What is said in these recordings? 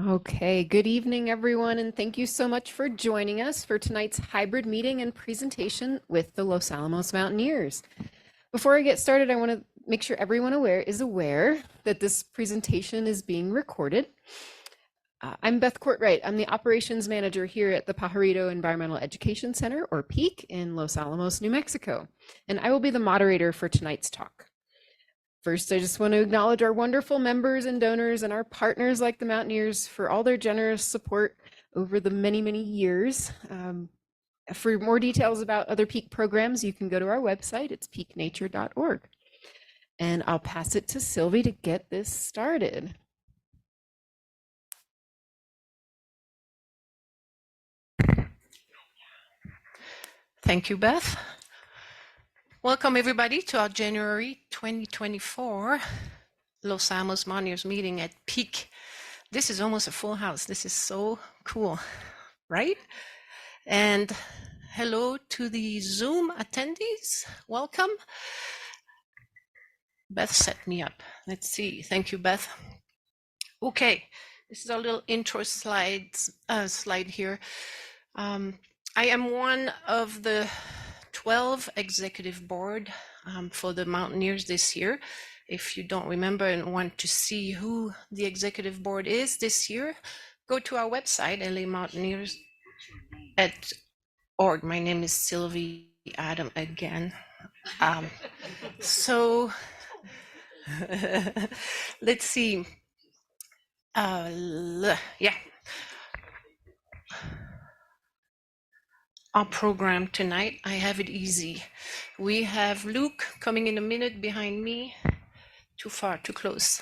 Okay, good evening, everyone, and thank you so much for joining us for tonight's hybrid meeting and presentation with the Los Alamos Mountaineers. Before I get started, I want to make sure everyone is aware that this presentation is being recorded. I'm Beth Courtwright. I'm the operations manager here at the Pajarito Environmental Education Center, or PEAK, in Los Alamos, New Mexico, and I will be the moderator for tonight's talk. First, I just want to acknowledge our wonderful members and donors and our partners like the Mountaineers for all their generous support over the many, many years. For more details about other PEAK programs, you can go to our website. It's peaknature.org. And I'll pass it to Sylvie to get this started. Thank you, Beth. Welcome, everybody, to our January 2024 Los Alamos Mountaineers meeting at PEAK. This is almost a full house. This is so cool, right? And hello to the Zoom attendees. Welcome. Beth set me up. Let's see. Thank you, Beth. Okay, this is a little intro slide here. I am one of the 12 executive board for the Mountaineers this year. If you don't remember and want to see who the executive board is this year, go to our website, lamountaineers.org. My name is Sylvie Adam again. So let's see. Yeah. Our program tonight, I have it easy. We have Luke coming in a minute behind me. Too far, too close.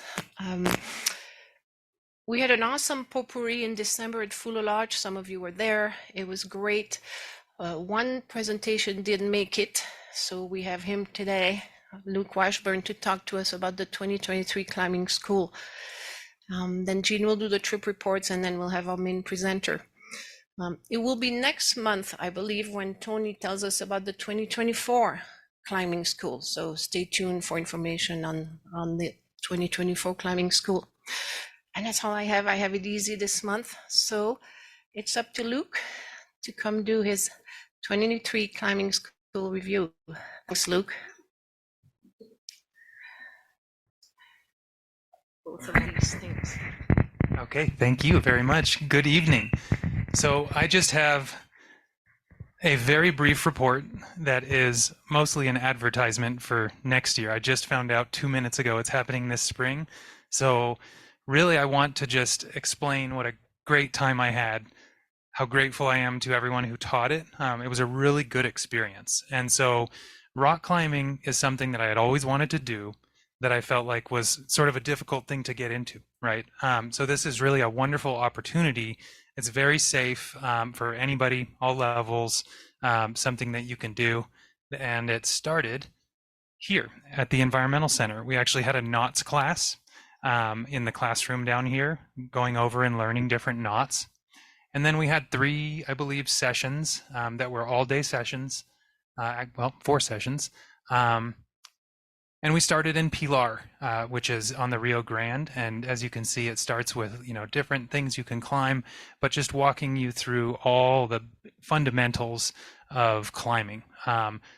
We had an awesome potpourri in December at Fuller Lodge. Some of you were there. It was great. One presentation didn't make it, so we have him today, Luke Washburn, to talk to us about the 2023 climbing school. Then Jean will do the trip reports, and then we'll have our main presenter. It will be next month, I believe, when Tony tells us about the 2024 climbing school. So stay tuned for information on the 2024 climbing school. And that's all I have. I have it easy this month. So it's up to Luke to come do his 2023 climbing school review. Thanks, Luke. Both of these things. Okay, thank you very much. Good evening. So I just have a very brief report that is mostly an advertisement for next year. I just found out 2 minutes ago it's happening this spring. So really I want to just explain what a great time I had, how grateful I am to everyone who taught it. It was a really good experience. And so rock climbing is something that I had always wanted to do, that I felt like was sort of a difficult thing to get into, right? So this is really a wonderful opportunity. It's very safe for anybody, all levels, something that you can do. And it started here at the Environmental Center. We actually had a knots class in the classroom down here, going over and learning different knots. And then we had 3, I believe, sessions that were all-day sessions, well, 4 sessions. And we started in Pilar, which is on the Rio Grande. And as you can see, it starts with, different things you can climb, but just walking you through all the fundamentals of climbing,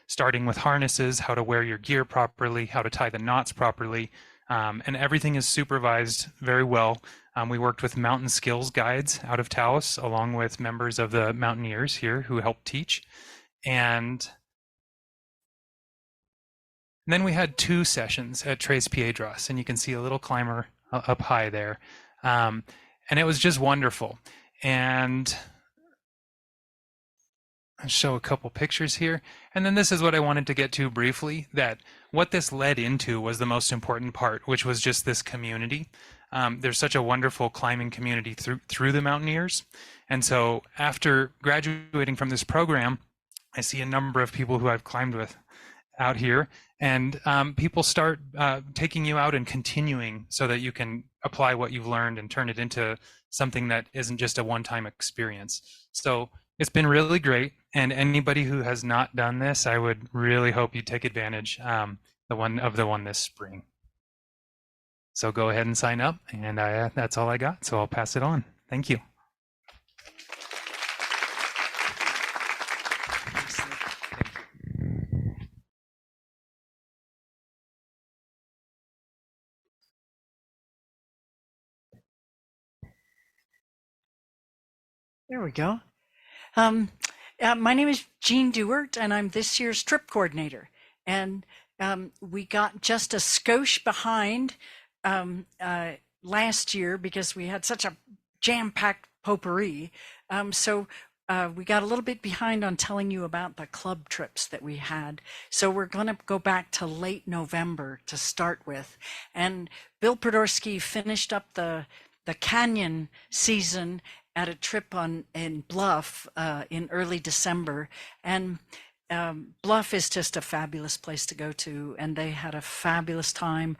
starting with harnesses, how to wear your gear properly, how to tie the knots properly. And everything is supervised very well. We worked with mountain skills guides out of Taos, along with members of the Mountaineers here who helped teach. And then we had 2 sessions at Tres Piedras, and you can see a little climber up high there. And it was just wonderful. And I'll show a couple pictures here. And then this is what I wanted to get to briefly, that what this led into was the most important part, which was just this community. There's such a wonderful climbing community through the Mountaineers. And so after graduating from this program, I see a number of people who I've climbed with out here, and people start taking you out and continuing so that you can apply what you've learned and turn it into something that isn't just a one-time experience. So it's been really great, and anybody who has not done this, I would really hope you take advantage the one this spring. So go ahead and sign up, and that's all I got. So I'll pass it on. Thank you. There we go. My name is Jean Dewart, and I'm this year's trip coordinator. And we got just a skosh behind last year because we had such a jam-packed potpourri. So we got a little bit behind on telling you about the club trips that we had. So we're going to go back to late November to start with. And Bill Podorski finished up the canyon season at a trip in Bluff in early December, and Bluff is just a fabulous place to go to, and they had a fabulous time.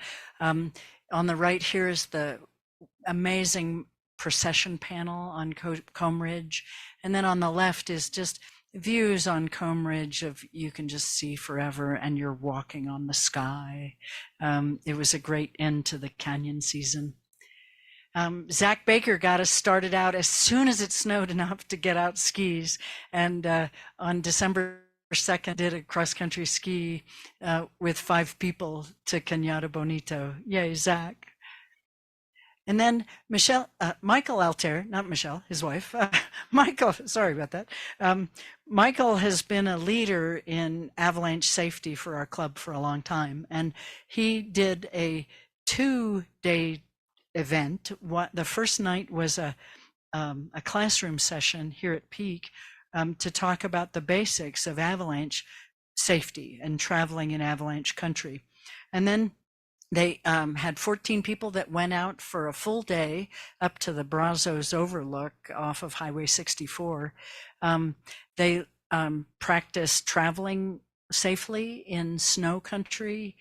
On the right here is the amazing procession panel on Comb Ridge, and then on the left is just views on Comb Ridge of you can just see forever, and you're walking on the sky. It was a great end to the canyon season. Zach Baker got us started out as soon as it snowed enough to get out skis. And on December 2nd, did a cross-country ski with 5 people to Cañada Bonito. Yay, Zach. And then Michael Altair, not Michelle, his wife, Michael, sorry about that. Michael has been a leader in avalanche safety for our club for a long time. And he did a 2-day event. The first night was a classroom session here at Peak to talk about the basics of avalanche safety and traveling in avalanche country. And then they had 14 people that went out for a full day up to the Brazos Overlook off of Highway 64. They practiced traveling safely in snow country,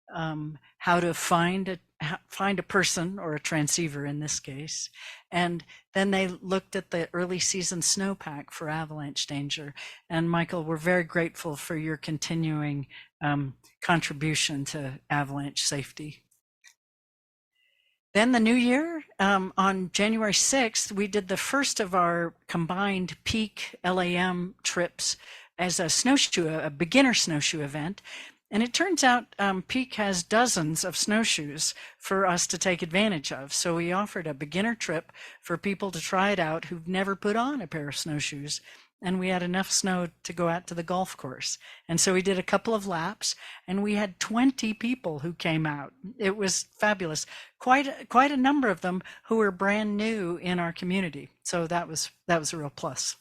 how to find a person or a transceiver in this case. And then they looked at the early season snowpack for avalanche danger. And Michael, we're very grateful for your continuing contribution to avalanche safety. Then the new year, on January 6th, we did the first of our combined Peak LAM trips as a beginner snowshoe event. And it turns out Peak has dozens of snowshoes for us to take advantage of. So we offered a beginner trip for people to try it out who've never put on a pair of snowshoes. And we had enough snow to go out to the golf course. And so we did a couple of laps, and we had 20 people who came out. It was fabulous. Quite a number of them who were brand new in our community. So that was a real plus.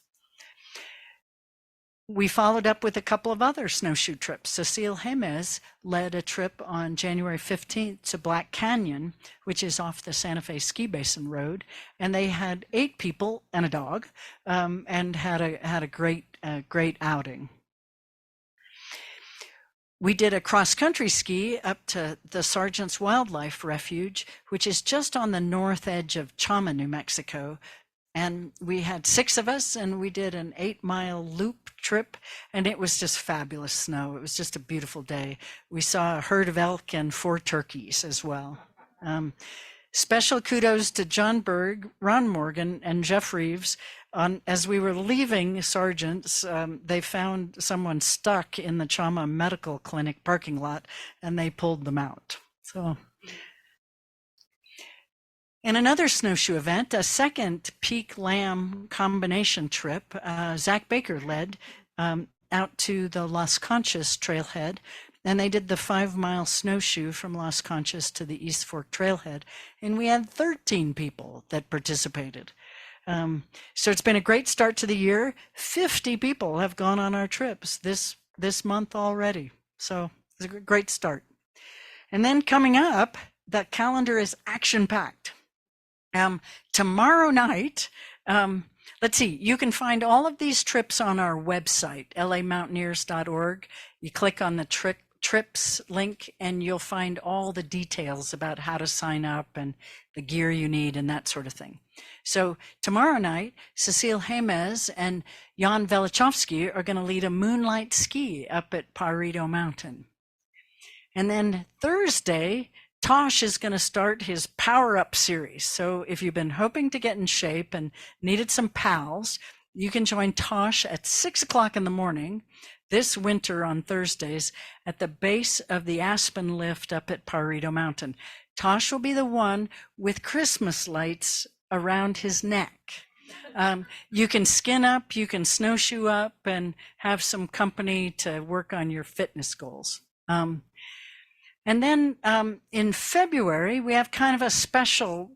We followed up with a couple of other snowshoe trips. Cecile Jimenez led a trip on January 15th to Black Canyon, which is off the Santa Fe Ski Basin Road. And they had 8 people and a dog, and had a great outing. We did a cross-country ski up to the Sargent's Wildlife Refuge, which is just on the north edge of Chama, New Mexico. And we had 6 of us, and we did an 8-mile loop trip, and it was just fabulous snow. It was just a beautiful day. We saw a herd of elk and 4 turkeys as well. Special kudos to John Berg, Ron Morgan, and Jeff Reeves. As we were leaving Sargent's, they found someone stuck in the Chama Medical Clinic parking lot, and they pulled them out. So. In another snowshoe event, a second Peak LAM combination trip, Zach Baker led out to the Las Conchas trailhead, and they did the 5-mile snowshoe from Las Conchas to the East Fork trailhead, and we had 13 people that participated. So it's been a great start to the year. 50 people have gone on our trips this month already, so it's a great start. And then coming up, the calendar is action-packed. Tomorrow night, let's see, you can find all of these trips on our website, lamountaineers.org. You click on the trips link and you'll find all the details about how to sign up and the gear you need and that sort of thing. So tomorrow night, Cecile Jimenez and Jan Velichovsky are going to lead a moonlight ski up at Pajarito Mountain. And then Thursday, Tosh is going to start his Power Up series. So if you've been hoping to get in shape and needed some pals, you can join Tosh at 6 o'clock in the morning this winter on Thursdays at the base of the Aspen Lift up at Pajarito Mountain. Tosh will be the one with Christmas lights around his neck. You can skin up, you can snowshoe up, and have some company to work on your fitness goals. And then in February, we have kind of a special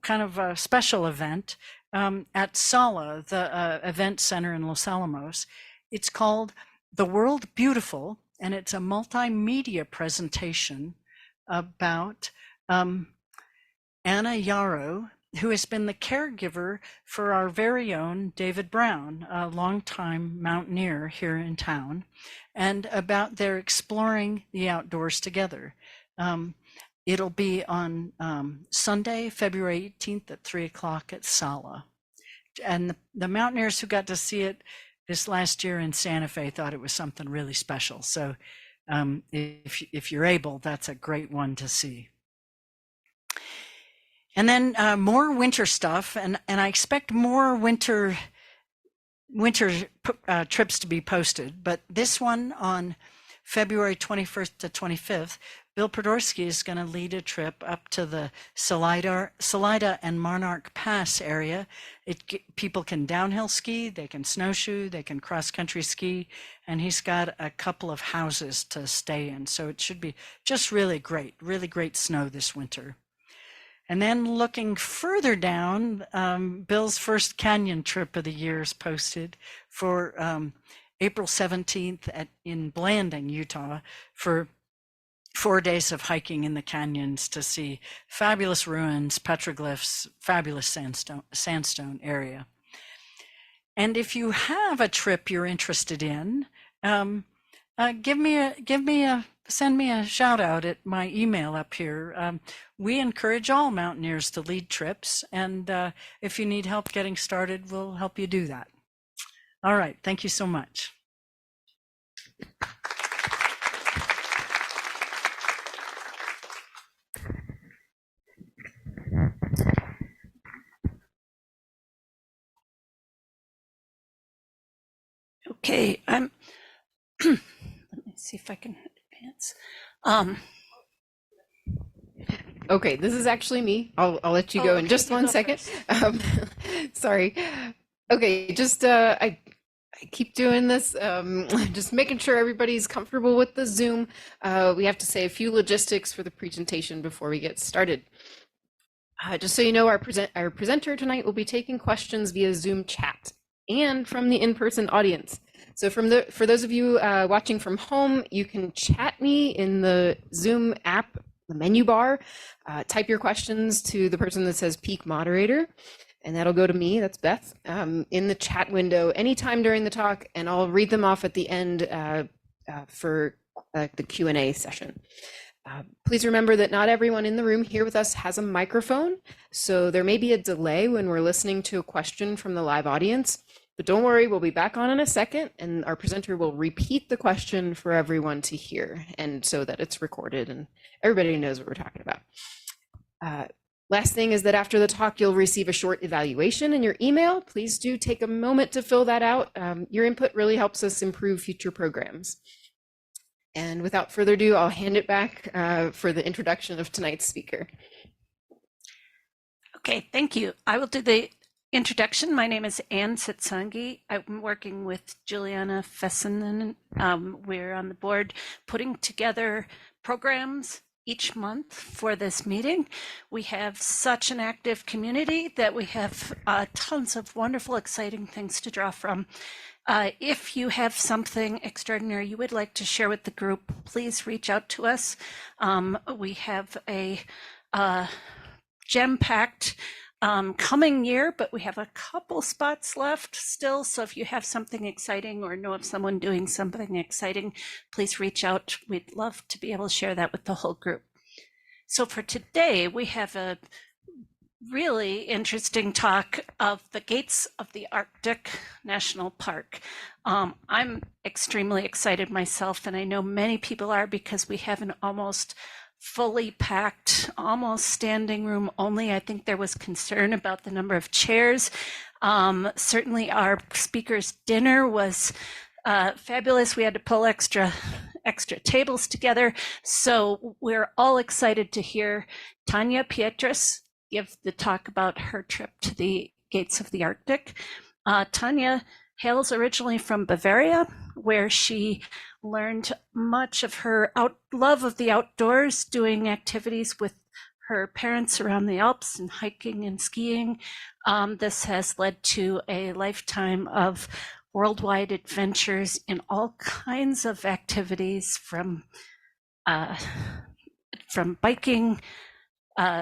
event at Sala, the event center in Los Alamos. It's called The World Beautiful, and it's a multimedia presentation about Anna Yarrow, who has been the caregiver for our very own David Brown, a longtime mountaineer here in town, and about their exploring the outdoors together. It'll be on Sunday, February 18th at 3 o'clock at Sala. And the mountaineers who got to see it this last year in Santa Fe thought it was something really special. So if you're able, that's a great one to see. And then more winter stuff, and I expect more winter trips to be posted. But this one on February 21st to 25th, Bill Podorsky is going to lead a trip up to the Salida and Monarch Pass area. People can downhill ski, they can snowshoe, they can cross-country ski, and he's got a couple of houses to stay in. So it should be just really great snow this winter. And then looking further down, Bill's first canyon trip of the year is posted for April 17th in Blanding, Utah, for 4 days of hiking in the canyons to see fabulous ruins, petroglyphs, fabulous sandstone area. And if you have a trip you're interested in, send me a shout out at my email up here. We encourage all mountaineers to lead trips, and if you need help getting started, we'll help you do that. All right, thank you so much. Okay, let me see if I can advance. Okay, this is actually me. I'll let you go in just one second. Sorry. Okay, just I keep doing this, just making sure everybody's comfortable with the Zoom. We have to say a few logistics for the presentation before we get started. Just so you know, our presenter tonight will be taking questions via Zoom chat and from the in-person audience. So for those of you watching from home, you can chat me in the Zoom app, the menu bar, type your questions to the person that says Peak Moderator, and that'll go to me, that's Beth, in the chat window anytime during the talk, and I'll read them off at the end for the Q&A session. Please remember that not everyone in the room here with us has a microphone, so there may be a delay when we're listening to a question from the live audience, but don't worry, we'll be back on in a second, and our presenter will repeat the question for everyone to hear, and so that it's recorded and everybody knows what we're talking about. Last thing is that after the talk, you'll receive a short evaluation in your email. Please do take a moment to fill that out. Your input really helps us improve future programs. And without further ado, I'll hand it back for the introduction of tonight's speaker. Okay, thank you. I will do the introduction. My name is Ann Sitsangi. I'm working with Juliana Fessenden. We're on the board putting together programs each month for this meeting. We have such an active community that we have tons of wonderful, exciting things to draw from. If you have something extraordinary you would like to share with the group, please reach out to us. We have a gem-packed coming year, but we have a couple spots left still. So if you have something exciting or know of someone doing something exciting, please reach out. We'd love to be able to share that with the whole group. So for today, we have a really interesting talk of the gates of the Arctic National Park. I'm extremely excited myself, and I know many people are, because we have an almost fully packed, almost standing room only. I think there was concern about the number of chairs. Certainly our speakers' dinner was fabulous. We had to pull extra tables together. So we're all excited to hear Tanja Pietrus give the talk about her trip to the gates of the Arctic. Tanja hails originally from Bavaria, where she learned much of her love of the outdoors, doing activities with her parents around the Alps and hiking and skiing. This has led to a lifetime of worldwide adventures in all kinds of activities, from biking,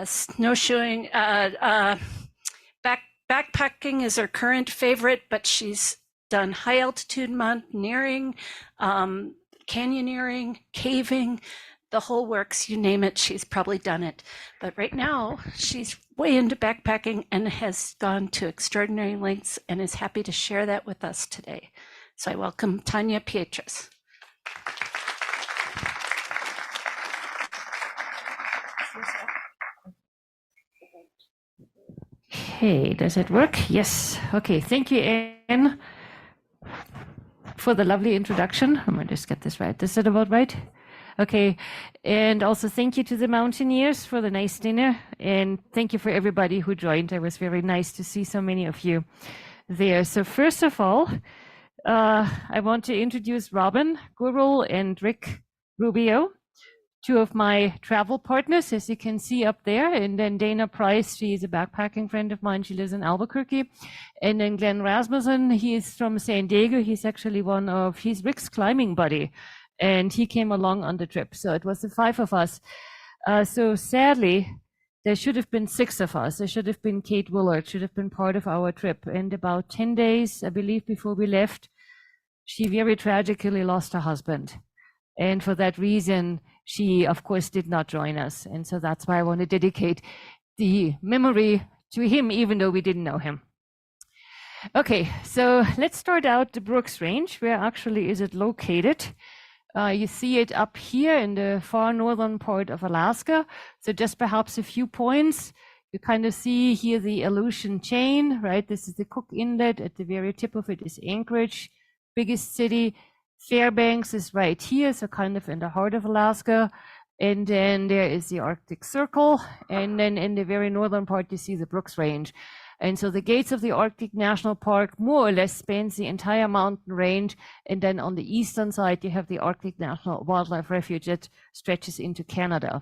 snowshoeing, backpacking is her current favorite, but she's done high altitude mountaineering, canyoneering, caving, the whole works, you name it, she's probably done it. But right now, she's way into backpacking and has gone to extraordinary lengths and is happy to share that with us today. So I welcome Tanja Pietrus. Okay, does it work? Yes. Okay, thank you, Anne, for the lovely introduction. I'm going to just get this right. Is that about right? Okay, and also thank you to the Mountaineers for the nice dinner, and thank you for everybody who joined. It was very nice to see so many of you there. So first of all, I want to introduce Robin Gurul and Rick Rubio, two of my travel partners, as you can see up there. And then Dana Price, she is a backpacking friend of mine. She lives in Albuquerque. And then Glenn Rasmussen, he is from San Diego. He's actually he's Rick's climbing buddy. And he came along on the trip. So it was the 5 of us. So sadly, there should have been 6 of us. There should have been Kate Willard, should have been part of our trip. And about 10 days, I believe, before we left, she very tragically lost her husband. And for that reason, she, of course, did not join us. And so that's why I want to dedicate the memory to him, even though we didn't know him. Okay, so let's start out the Brooks Range. Where actually is it located? You see it up here in the far northern part of Alaska. So just perhaps a few points. You kind of see here the Aleutian chain, right? This is the Cook Inlet. At the very tip of it is Anchorage, biggest city. Fairbanks is right here, so kind of in the heart of Alaska. And then there is the Arctic Circle. And then in the very northern part, you see the Brooks Range. And so the gates of the Arctic National Park more or less spans the entire mountain range. And then on the eastern side, you have the Arctic National Wildlife Refuge that stretches into Canada.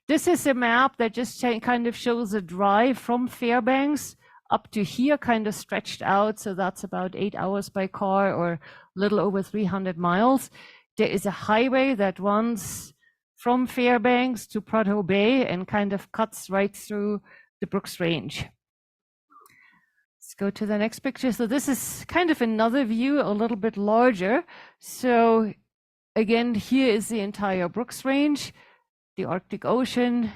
This is a map that just kind of shows a drive from Fairbanks up to here, kind of stretched out. So that's about 8 hours by car, or a little over 300 miles. There is a highway that runs from Fairbanks to Prudhoe Bay and kind of cuts right through the Brooks Range. Let's go to the next picture. So this is kind of another view, a little bit larger. So again, here is the entire Brooks Range, the Arctic Ocean.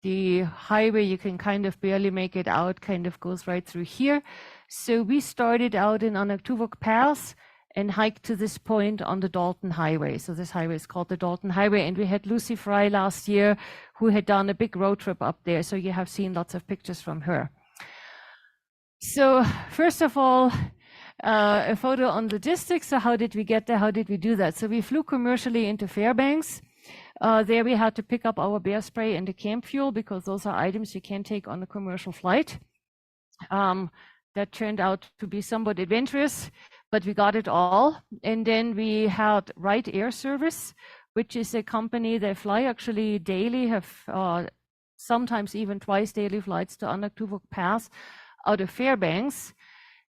The highway, you can kind of barely make it out, kind of goes right through here. So we started out in Anaktuvuk Pass and hiked to this point on the Dalton Highway. So this highway is called the Dalton Highway. And we had Lucy Fry last year, who had done a big road trip up there. So you have seen lots of pictures from her. So first of all, a photo on logistics. So how did we get there? How did we do that? So we flew commercially into Fairbanks. There we had to pick up our bear spray and the camp fuel, because those are items you can't take on a commercial flight. That turned out to be somewhat adventurous, but we got it all. And then we had Wright Air Service, which is a company that fly actually daily, have sometimes even twice daily flights to Anaktuvuk Pass out of Fairbanks.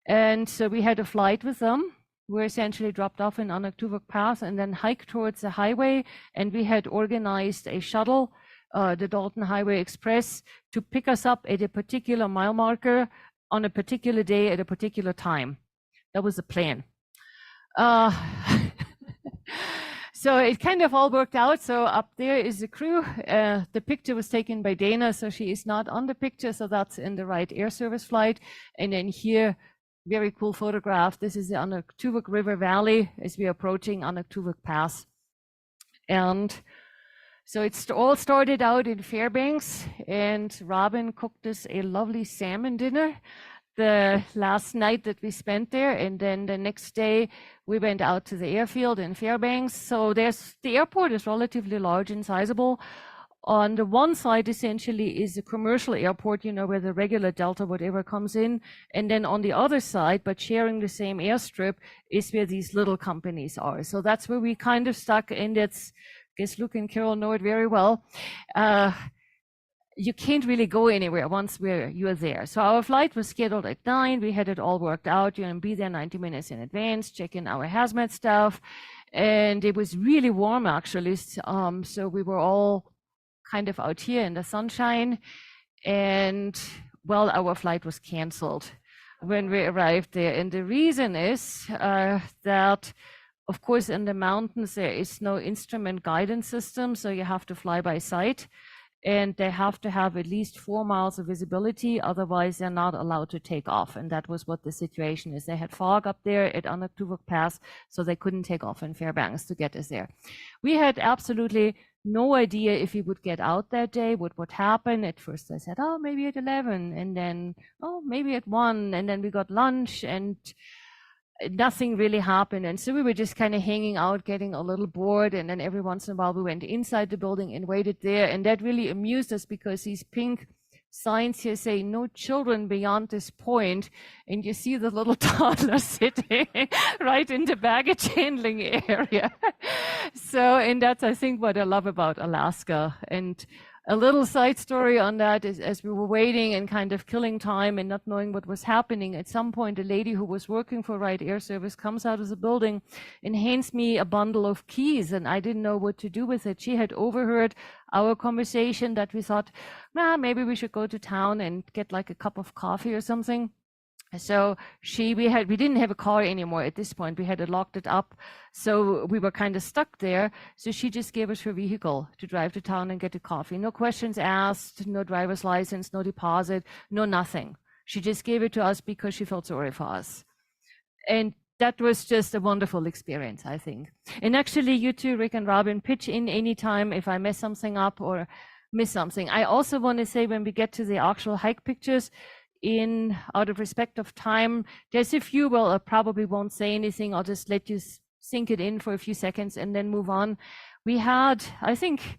And so we had a flight with them. We're essentially dropped off in Anaktuvuk Pass and then hiked towards the highway. And we had organized a shuttle, the Dalton Highway Express, to pick us up at a particular mile marker on a particular day at a particular time. That was the plan. So it kind of all worked out. So up there is the crew. The picture was taken by Dana, so she is not on the picture. So that's in the Wright Air Service flight. And then here, very cool photograph. This is the Anaktuvuk River Valley as we are approaching Anaktuvuk Pass. And So it's all started out in Fairbanks, and Robin cooked us a lovely salmon dinner the last night that we spent there. And then the next day we went out to the airfield in Fairbanks. So the airport is relatively large and sizable. On the one side, essentially, is a commercial airport, you know, where the regular Delta, whatever, comes in. And then on the other side, but sharing the same airstrip, is where these little companies are. So that's where we kind of stuck, and that's, I guess Luke and Carol know it very well. You can't really go anywhere once you're there. So our flight was scheduled at 9. We had it all worked out. You're going to be there 90 minutes in advance, check in our hazmat stuff. And it was really warm, actually. So we were all kind of out here in the sunshine. And, well, our flight was canceled when we arrived there. And the reason is that, of course, in the mountains, there is no instrument guidance system. So you have to fly by sight. And they have to have at least 4 miles of visibility, otherwise they're not allowed to take off. And that was what the situation is. They had fog up there at Anaktuvuk Pass, so they couldn't take off in Fairbanks to get us there. We had absolutely no idea if we would get out that day, what would happen. At first I said, oh, maybe at 11, and then, oh, maybe at 1, and then we got lunch, and nothing really happened. And so we were just kind of hanging out, getting a little bored. And then every once in a while we went inside the building and waited there. And that really amused us, because these pink signs here say no children beyond this point. And you see the little toddler sitting right in the baggage handling area. So, and that's, I think, what I love about Alaska. And a little side story on that is, as we were waiting and kind of killing time and not knowing what was happening, at some point a lady who was working for Wright Air Service comes out of the building and hands me a bundle of keys, and I didn't know what to do with it. She had overheard our conversation that we thought, maybe we should go to town and get like a cup of coffee or something. So we didn't have a car anymore at this point. We had locked it up. So we were kind of stuck there. So she just gave us her vehicle to drive to town and get a coffee. No questions asked, no driver's license, no deposit, no nothing. She just gave it to us because she felt sorry for us. And that was just a wonderful experience, I think. And actually, you two, Rick and Robin, pitch in anytime if I mess something up or miss something. I also want to say, when we get to the actual hike pictures, out of respect of time, there's a few, well, I probably won't say anything. I'll just let you sink it in for a few seconds and then move on. We had, I think,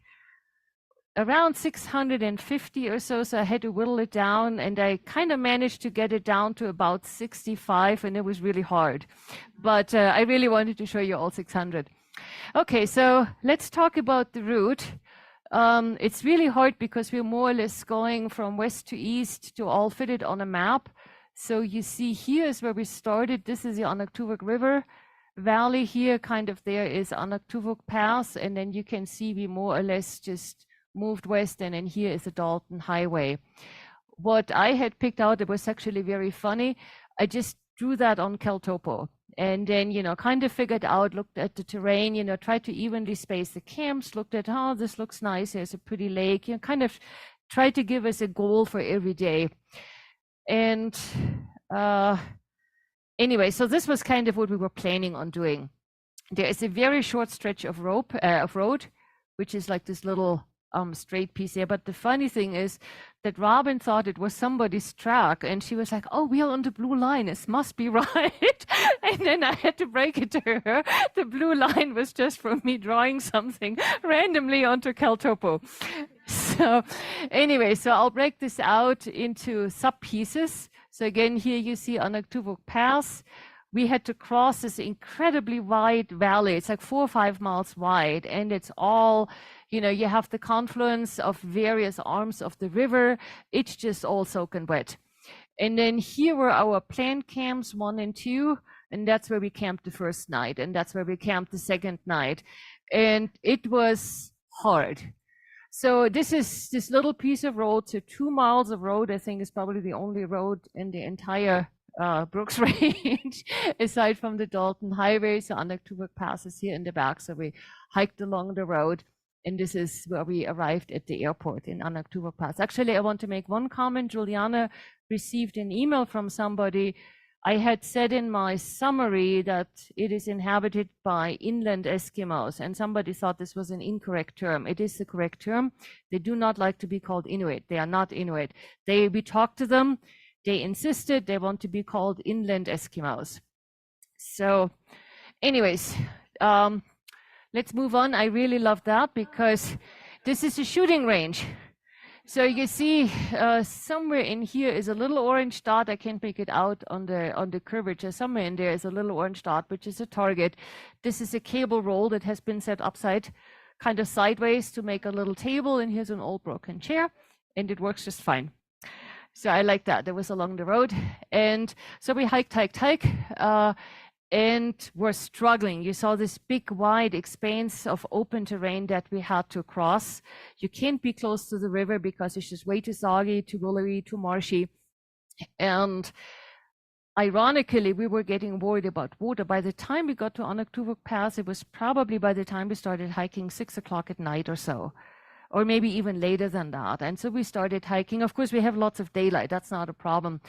around 650 or so, so I had to whittle it down, and I kind of managed to get it down to about 65, and it was really hard. But I really wanted to show you all 600. Okay, so let's talk about the route. It's really hard because we're more or less going from west to east to all fit it on a map. So you see here is where we started. This is the Anaktuvuk River Valley here, kind of there is Anaktuvuk Pass. And then you can see we more or less just moved west, and then here is the Dalton Highway. What I had picked out, it was actually very funny. I just drew that on Caltopo. And then, kind of figured out, looked at the terrain, tried to evenly space the camps, looked at, oh, this looks nice, there's a pretty lake, kind of tried to give us a goal for every day. And anyway, so this was kind of what we were planning on doing. There is a very short stretch of road, which is like this little straight piece here. But the funny thing is that Robin thought it was somebody's track, and she was like, oh, we are on the blue line, this must be right. And then I had to break it to her. The blue line was just from me drawing something randomly onto Caltopo. So anyway, so I'll break this out into sub pieces. So again, here you see Anaktuvuk Pass. We had to cross this incredibly wide valley. It's like 4 or 5 miles wide, and it's all, you have the confluence of various arms of the river. It's just all soaking wet. And then here were our planned camps 1 and 2, and that's where we camped the first night, and that's where we camped the second night. And it was hard. So this is this little piece of road, so 2 miles of road, I think, is probably the only road in the entire Brooks Range, aside from the Dalton Highway. So Anaktuvuk Pass is here in the back. So we hiked along the road, and this is where we arrived at the airport in Anaktuvuk Pass. Actually, I want to make one comment. Juliana received an email from somebody I had said in my summary that it is inhabited by inland Eskimos, and somebody thought this was an incorrect term. It is the correct term. They do not like to be called Inuit. They are not Inuit. We talked to them. They insisted they want to be called inland Eskimos. So anyways, let's move on. I really love that because this is a shooting range. So you see somewhere in here is a little orange dot. I can't make it out on the curvature. Somewhere in there is a little orange dot, which is a target. This is a cable roll that has been set upside, kind of sideways to make a little table. And here's an old broken chair, and it works just fine. So I like that. That was along the road. And so we hiked, and we're struggling. You saw this big, wide expanse of open terrain that we had to cross. You can't be close to the river because it's just way too soggy, too willowy, too marshy. And ironically, we were getting worried about water. By the time we got to Anaktuvuk Pass, it was probably by the time we started hiking 6 o'clock at night or so, or maybe even later than that. And so we started hiking. Of course, we have lots of daylight. That's not a problem.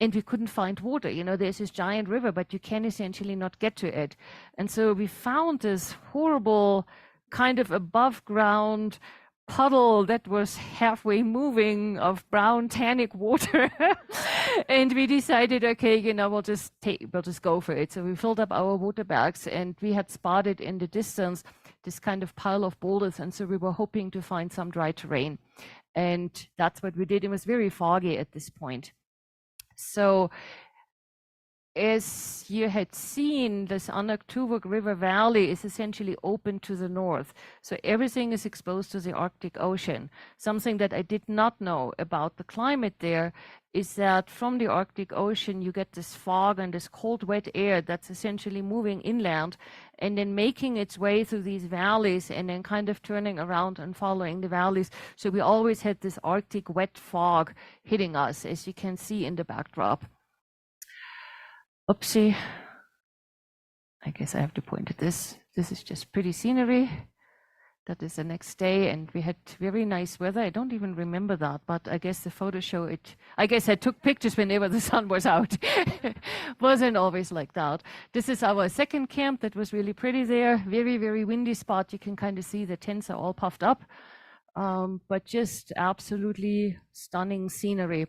And we couldn't find water. You know, there's this giant river, but you can essentially not get to it. And so we found this horrible kind of above ground puddle that was halfway moving of brown tannic water. And we decided, okay, you know, we'll just go for it. So we filled up our water bags, and we had spotted in the distance this kind of pile of boulders. And so we were hoping to find some dry terrain. And that's what we did. It was very foggy at this point. So as you had seen, this Anaktuvuk River Valley is essentially open to the north. So everything is exposed to the Arctic Ocean. Something that I did not know about the climate there is that from the Arctic Ocean, you get this fog and this cold, wet air that's essentially moving inland and then making its way through these valleys and then kind of turning around and following the valleys. So we always had this Arctic wet fog hitting us, as you can see in the backdrop. Oopsie. I guess I have to point at this. This is just pretty scenery. That is the next day, and we had very nice weather. I don't even remember that, but I guess the photos show it. I guess I took pictures whenever the sun was out. Wasn't always like that. This is our second camp. That was really pretty there. Very, very windy spot. You can kind of see the tents are all puffed up, but just absolutely stunning scenery.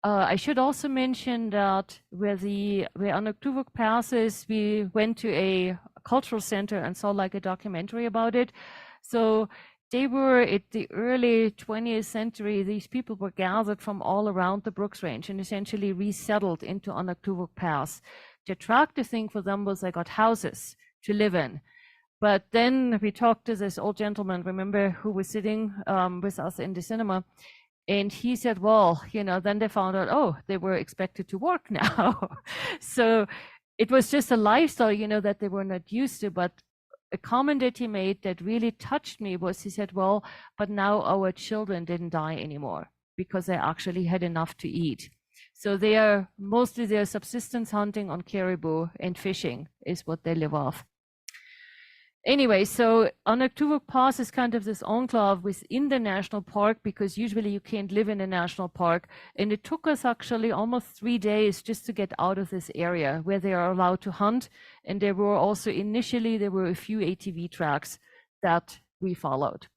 I should also mention that where Anaktuvuk Pass is, we went to a cultural center and saw like a documentary about it. So they were at the early 20th century, these people were gathered from all around the Brooks Range and essentially resettled into Anaktuvuk Pass. The attractive thing for them was they got houses to live in. But then we talked to this old gentleman, remember, who was sitting with us in the cinema. And he said, well, you know, then they found out, oh, they were expected to work now. So it was just a lifestyle, you know, that they were not used to. But a comment that he made that really touched me was, he said, well, but now our children didn't die anymore because they actually had enough to eat. So they are mostly their subsistence hunting on caribou and fishing is what they live off. Anyway, so Anaktuvuk Pass is kind of this enclave within the national park because usually you can't live in a national park. And it took us actually almost 3 days just to get out of this area where they are allowed to hunt. And there were also initially, there were a few ATV tracks that we followed.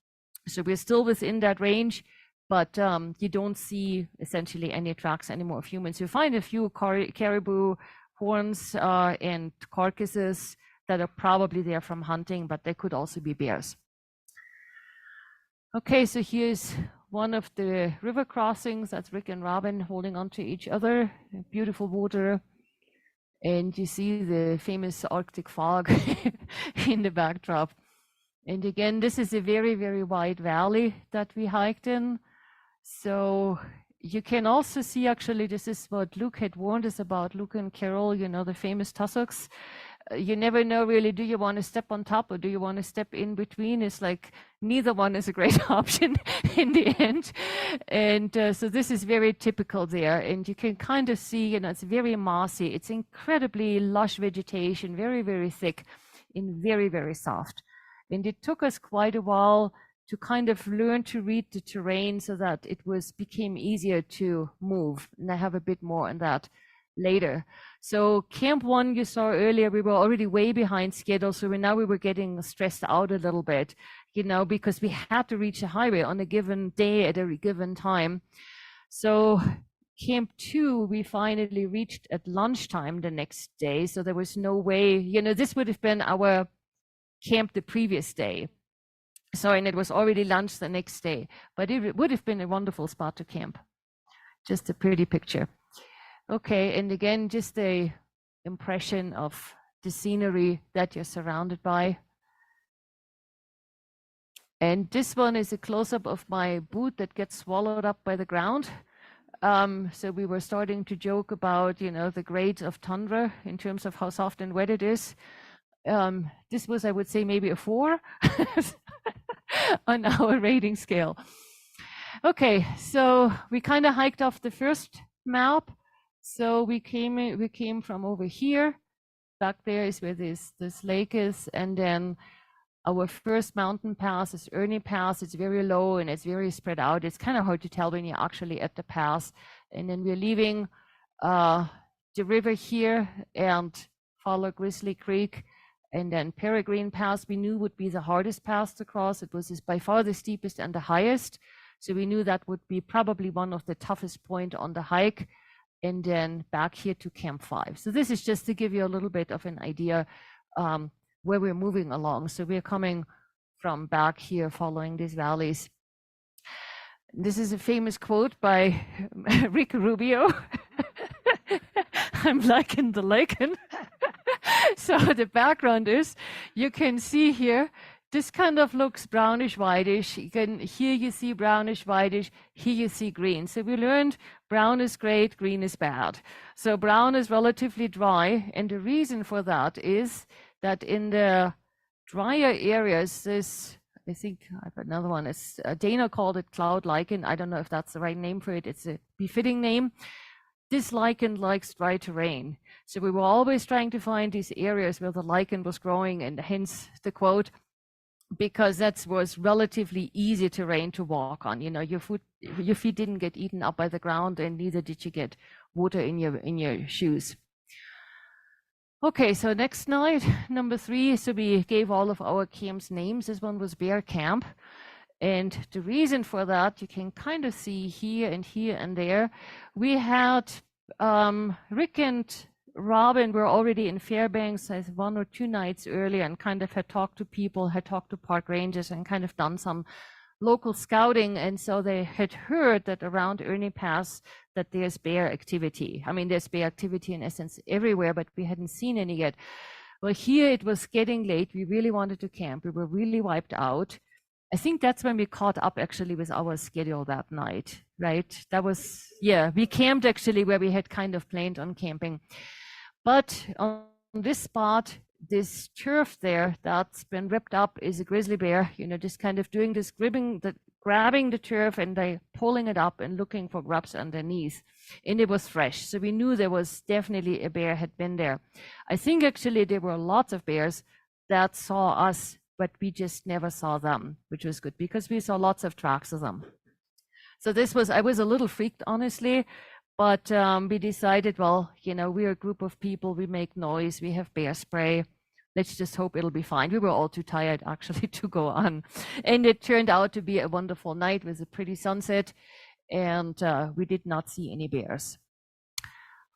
So we're still within that range, but you don't see essentially any tracks anymore of humans. You find a few caribou horns and carcasses that are probably there from hunting, but they could also be bears. Okay, so here's one of the river crossings. That's Rick and Robin holding on to each other. Beautiful water. And you see the famous Arctic fog in the backdrop. And again, this is a very, very wide valley that we hiked in. So you can also see, actually, this is what Luke had warned us about, Luke and Carol, you know, the famous tussocks. You never know really, do you want to step on top or do you want to step in between? It's like neither one is a great option in the end. And so this is very typical there. And you can kind of see, you know, it's very mossy. It's incredibly lush vegetation, very, very thick and very, very soft. And it took us quite a while to kind of learn to read the terrain so that it became easier to move. And I have a bit more on that later. So camp 1 you saw earlier, we were already way behind schedule, so we were getting stressed out a little bit, because we had to reach the highway on a given day at a given time. So camp 2 we finally reached at lunchtime the next day, so there was no way, this would have been our camp the previous day. So, and it was already lunch the next day, but it would have been a wonderful spot to camp. Just a pretty picture. Okay, and again, just a impression of the scenery that you're surrounded by. And this one is a close-up of my boot that gets swallowed up by the ground. So we were starting to joke about, the grades of tundra in terms of how soft and wet it is. This was, I would say, maybe a 4 on our rating scale. Okay, so we kind of hiked off the first map. So we came from over here. Back there is where this lake is, and then our first mountain pass is Ernie Pass. It's very low and it's very spread out. It's kind of hard to tell when you're actually at the pass. And then we're leaving the river here and follow Grizzly Creek. And then Peregrine Pass, we knew would be the hardest pass to cross. It was by far the steepest and the highest. So we knew that would be probably one of the toughest point on the hike. And then back here to Camp 5. So this is just to give you a little bit of an idea where we're moving along. So we're coming from back here following these valleys. This is a famous quote by Rick Rubio. I'm liking the lichen. So the background is, you can see here, this kind of looks brownish whitish. Here you see brownish whitish, here you see green. So we learned brown is great, green is bad. So brown is relatively dry, and the reason for that is that in the drier areas, I think I have another one, Dana called it cloud lichen. I don't know if that's the right name for it. It's a befitting name. This lichen likes dry terrain. So we were always trying to find these areas where the lichen was growing, and hence the quote, because that was relatively easy terrain to walk on. Your feet didn't get eaten up by the ground, and neither did you get water in your shoes. Okay, so next night, number 3, so we gave all of our camps names. This one was Bear Camp. And the reason for that, you can kind of see here and there. We had Rick and Robin were already in Fairbanks 1 or 2 nights earlier, and kind of had talked to people, had talked to park rangers, and kind of done some local scouting. And so they had heard that around Ernie Pass that there's bear activity. I mean, there's bear activity in essence everywhere, but we hadn't seen any yet. Well, here it was getting late. We really wanted to camp. We were really wiped out. I think that's when we caught up actually with our schedule that night, right? That was, yeah, we camped actually where we had kind of planned on camping. But on this spot, this turf there that's been ripped up is a grizzly bear, just kind of doing this, grabbing the turf and they pulling it up and looking for grubs underneath. And it was fresh. So we knew there was definitely a bear had been there. I think actually there were lots of bears that saw us, but we just never saw them, which was good because we saw lots of tracks of them. So I was a little freaked, honestly, but we decided, well, we're a group of people, we make noise, we have bear spray. Let's just hope it'll be fine. We were all too tired actually to go on. And it turned out to be a wonderful night with a pretty sunset, and we did not see any bears.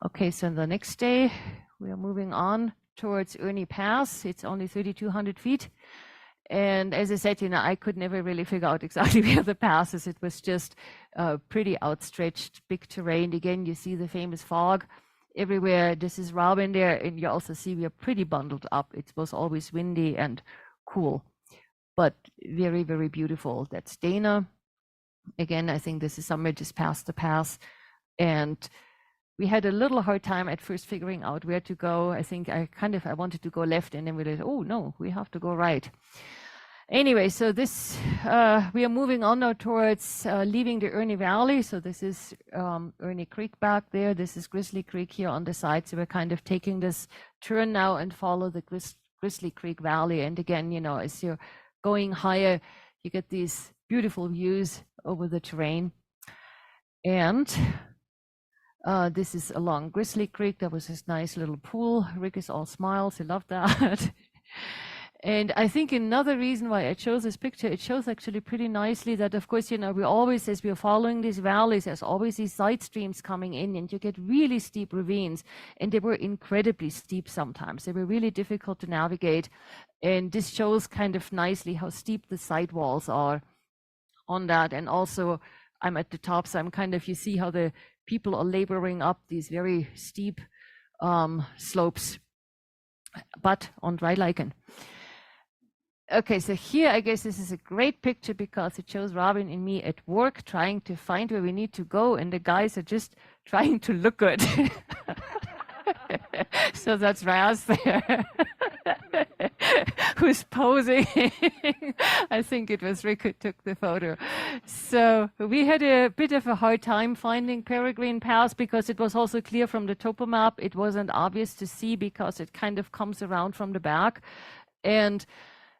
Okay, so the next day, we are moving on towards Ernie Pass. It's only 3,200 feet. And as I said, I could never really figure out exactly where the pass is. It was just pretty outstretched, big terrain. Again, you see the famous fog everywhere. This is Robin there, and you also see we are pretty bundled up. It was always windy and cool, but very, very beautiful. That's Dana. Again, I think this is somewhere just past the pass. And we had a little hard time at first figuring out where to go. I think I wanted to go left, and then we realized, oh no, we have to go right. Anyway, so this, we are moving on now towards leaving the Ernie Valley. So this is Ernie Creek back there. This is Grizzly Creek here on the side. So we're kind of taking this turn now and follow the Grizzly Creek Valley. And again, as you're going higher, you get these beautiful views over the terrain. And This is along Grizzly Creek. There was this nice little pool. Rick is all smiles. He loved that. And I think another reason why I chose this picture, it shows actually pretty nicely that, of course, you know, we always, as we're following these valleys, there's always these side streams coming in, and you get really steep ravines, and they were incredibly steep sometimes. They were really difficult to navigate. And this shows kind of nicely how steep the sidewalls are on that. And also, I'm at the top, so I'm kind of, you see how the people are laboring up these very steep slopes, but on dry lichen. Okay, so here I guess this is a great picture because it shows Robin and me at work trying to find where we need to go, and the guys are just trying to look good. So that's Raz there, who's posing. I think it was Rick who took the photo. So we had a bit of a hard time finding Peregrine Pass because it was also clear from the topo map. It wasn't obvious to see because it kind of comes around from the back. And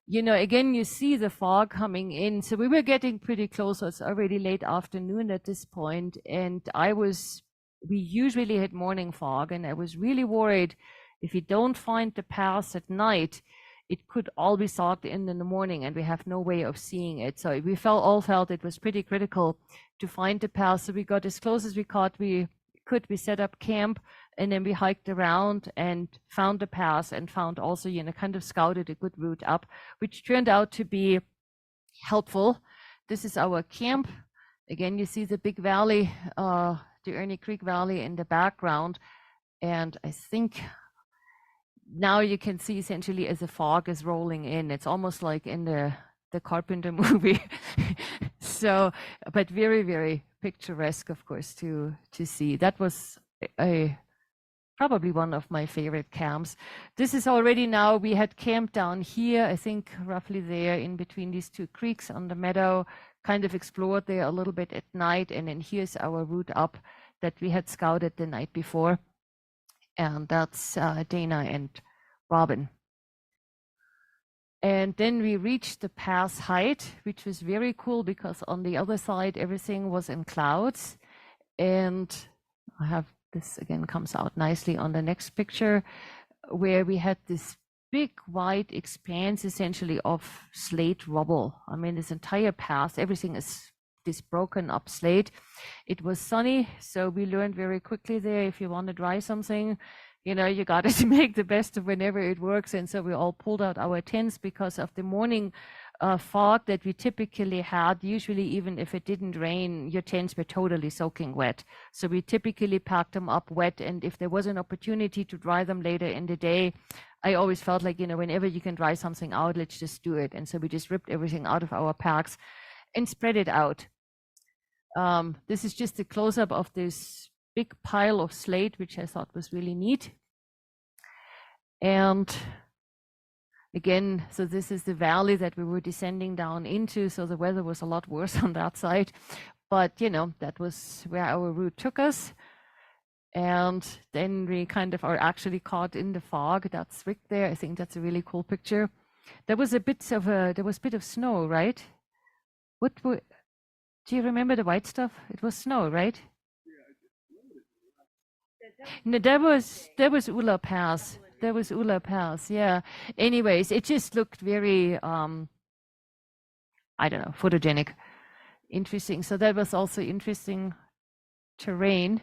you know, again, you see the fog coming in. So we were getting pretty close. So it's already late afternoon at this point. And we usually had morning fog. And I was really worried if you don't find the pass at night, it could all be fogged in the morning and we have no way of seeing it. So we all felt it was pretty critical to find the pass. So we got as close as we could. We set up camp, and then we hiked around and found the pass and found also, you know, kind of scouted a good route up, which turned out to be helpful. This is our camp. Again, you see the big valley, the Ernie Creek Valley in the background. And I think now you can see essentially as the fog is rolling in, it's almost like in the Carpenter movie. So, but very, very picturesque, of course, to see. That was probably one of my favorite camps. This is already now, we had camped down here, I think roughly there in between these two creeks on the meadow, kind of explored there a little bit at night. And then here's our route up that we had scouted the night before. And that's Dana and Robin. And then we reached the pass height, which was very cool because on the other side, everything was in clouds. And I have this again comes out nicely on the next picture, where we had this big wide expanse essentially of slate rubble. I mean, this entire pass, everything is this broken up slate. It was sunny, so we learned very quickly there, if you want to dry something, you know, you got to make the best of whenever it works. And so we all pulled out our tents because of the morning fog that we typically had. Usually, even if it didn't rain, your tents were totally soaking wet. So we typically packed them up wet. And if there was an opportunity to dry them later in the day, I always felt like, you know, whenever you can dry something out, let's just do it. And so we just ripped everything out of our packs and spread it out. This is just a close-up of this big pile of slate, which I thought was really neat. And again, so this is the valley that we were descending down into. So the weather was a lot worse on that side, but you know, that was where our route took us. And then we kind of are actually caught in the fog. That's Rick there. I think that's a really cool picture. There was a bit of snow, right? Do you remember the white stuff? It was snow, right? No, there was Ula Pass. There was Ula Pass, yeah. Anyways, it just looked very, I don't know, photogenic, interesting. So that was also interesting terrain.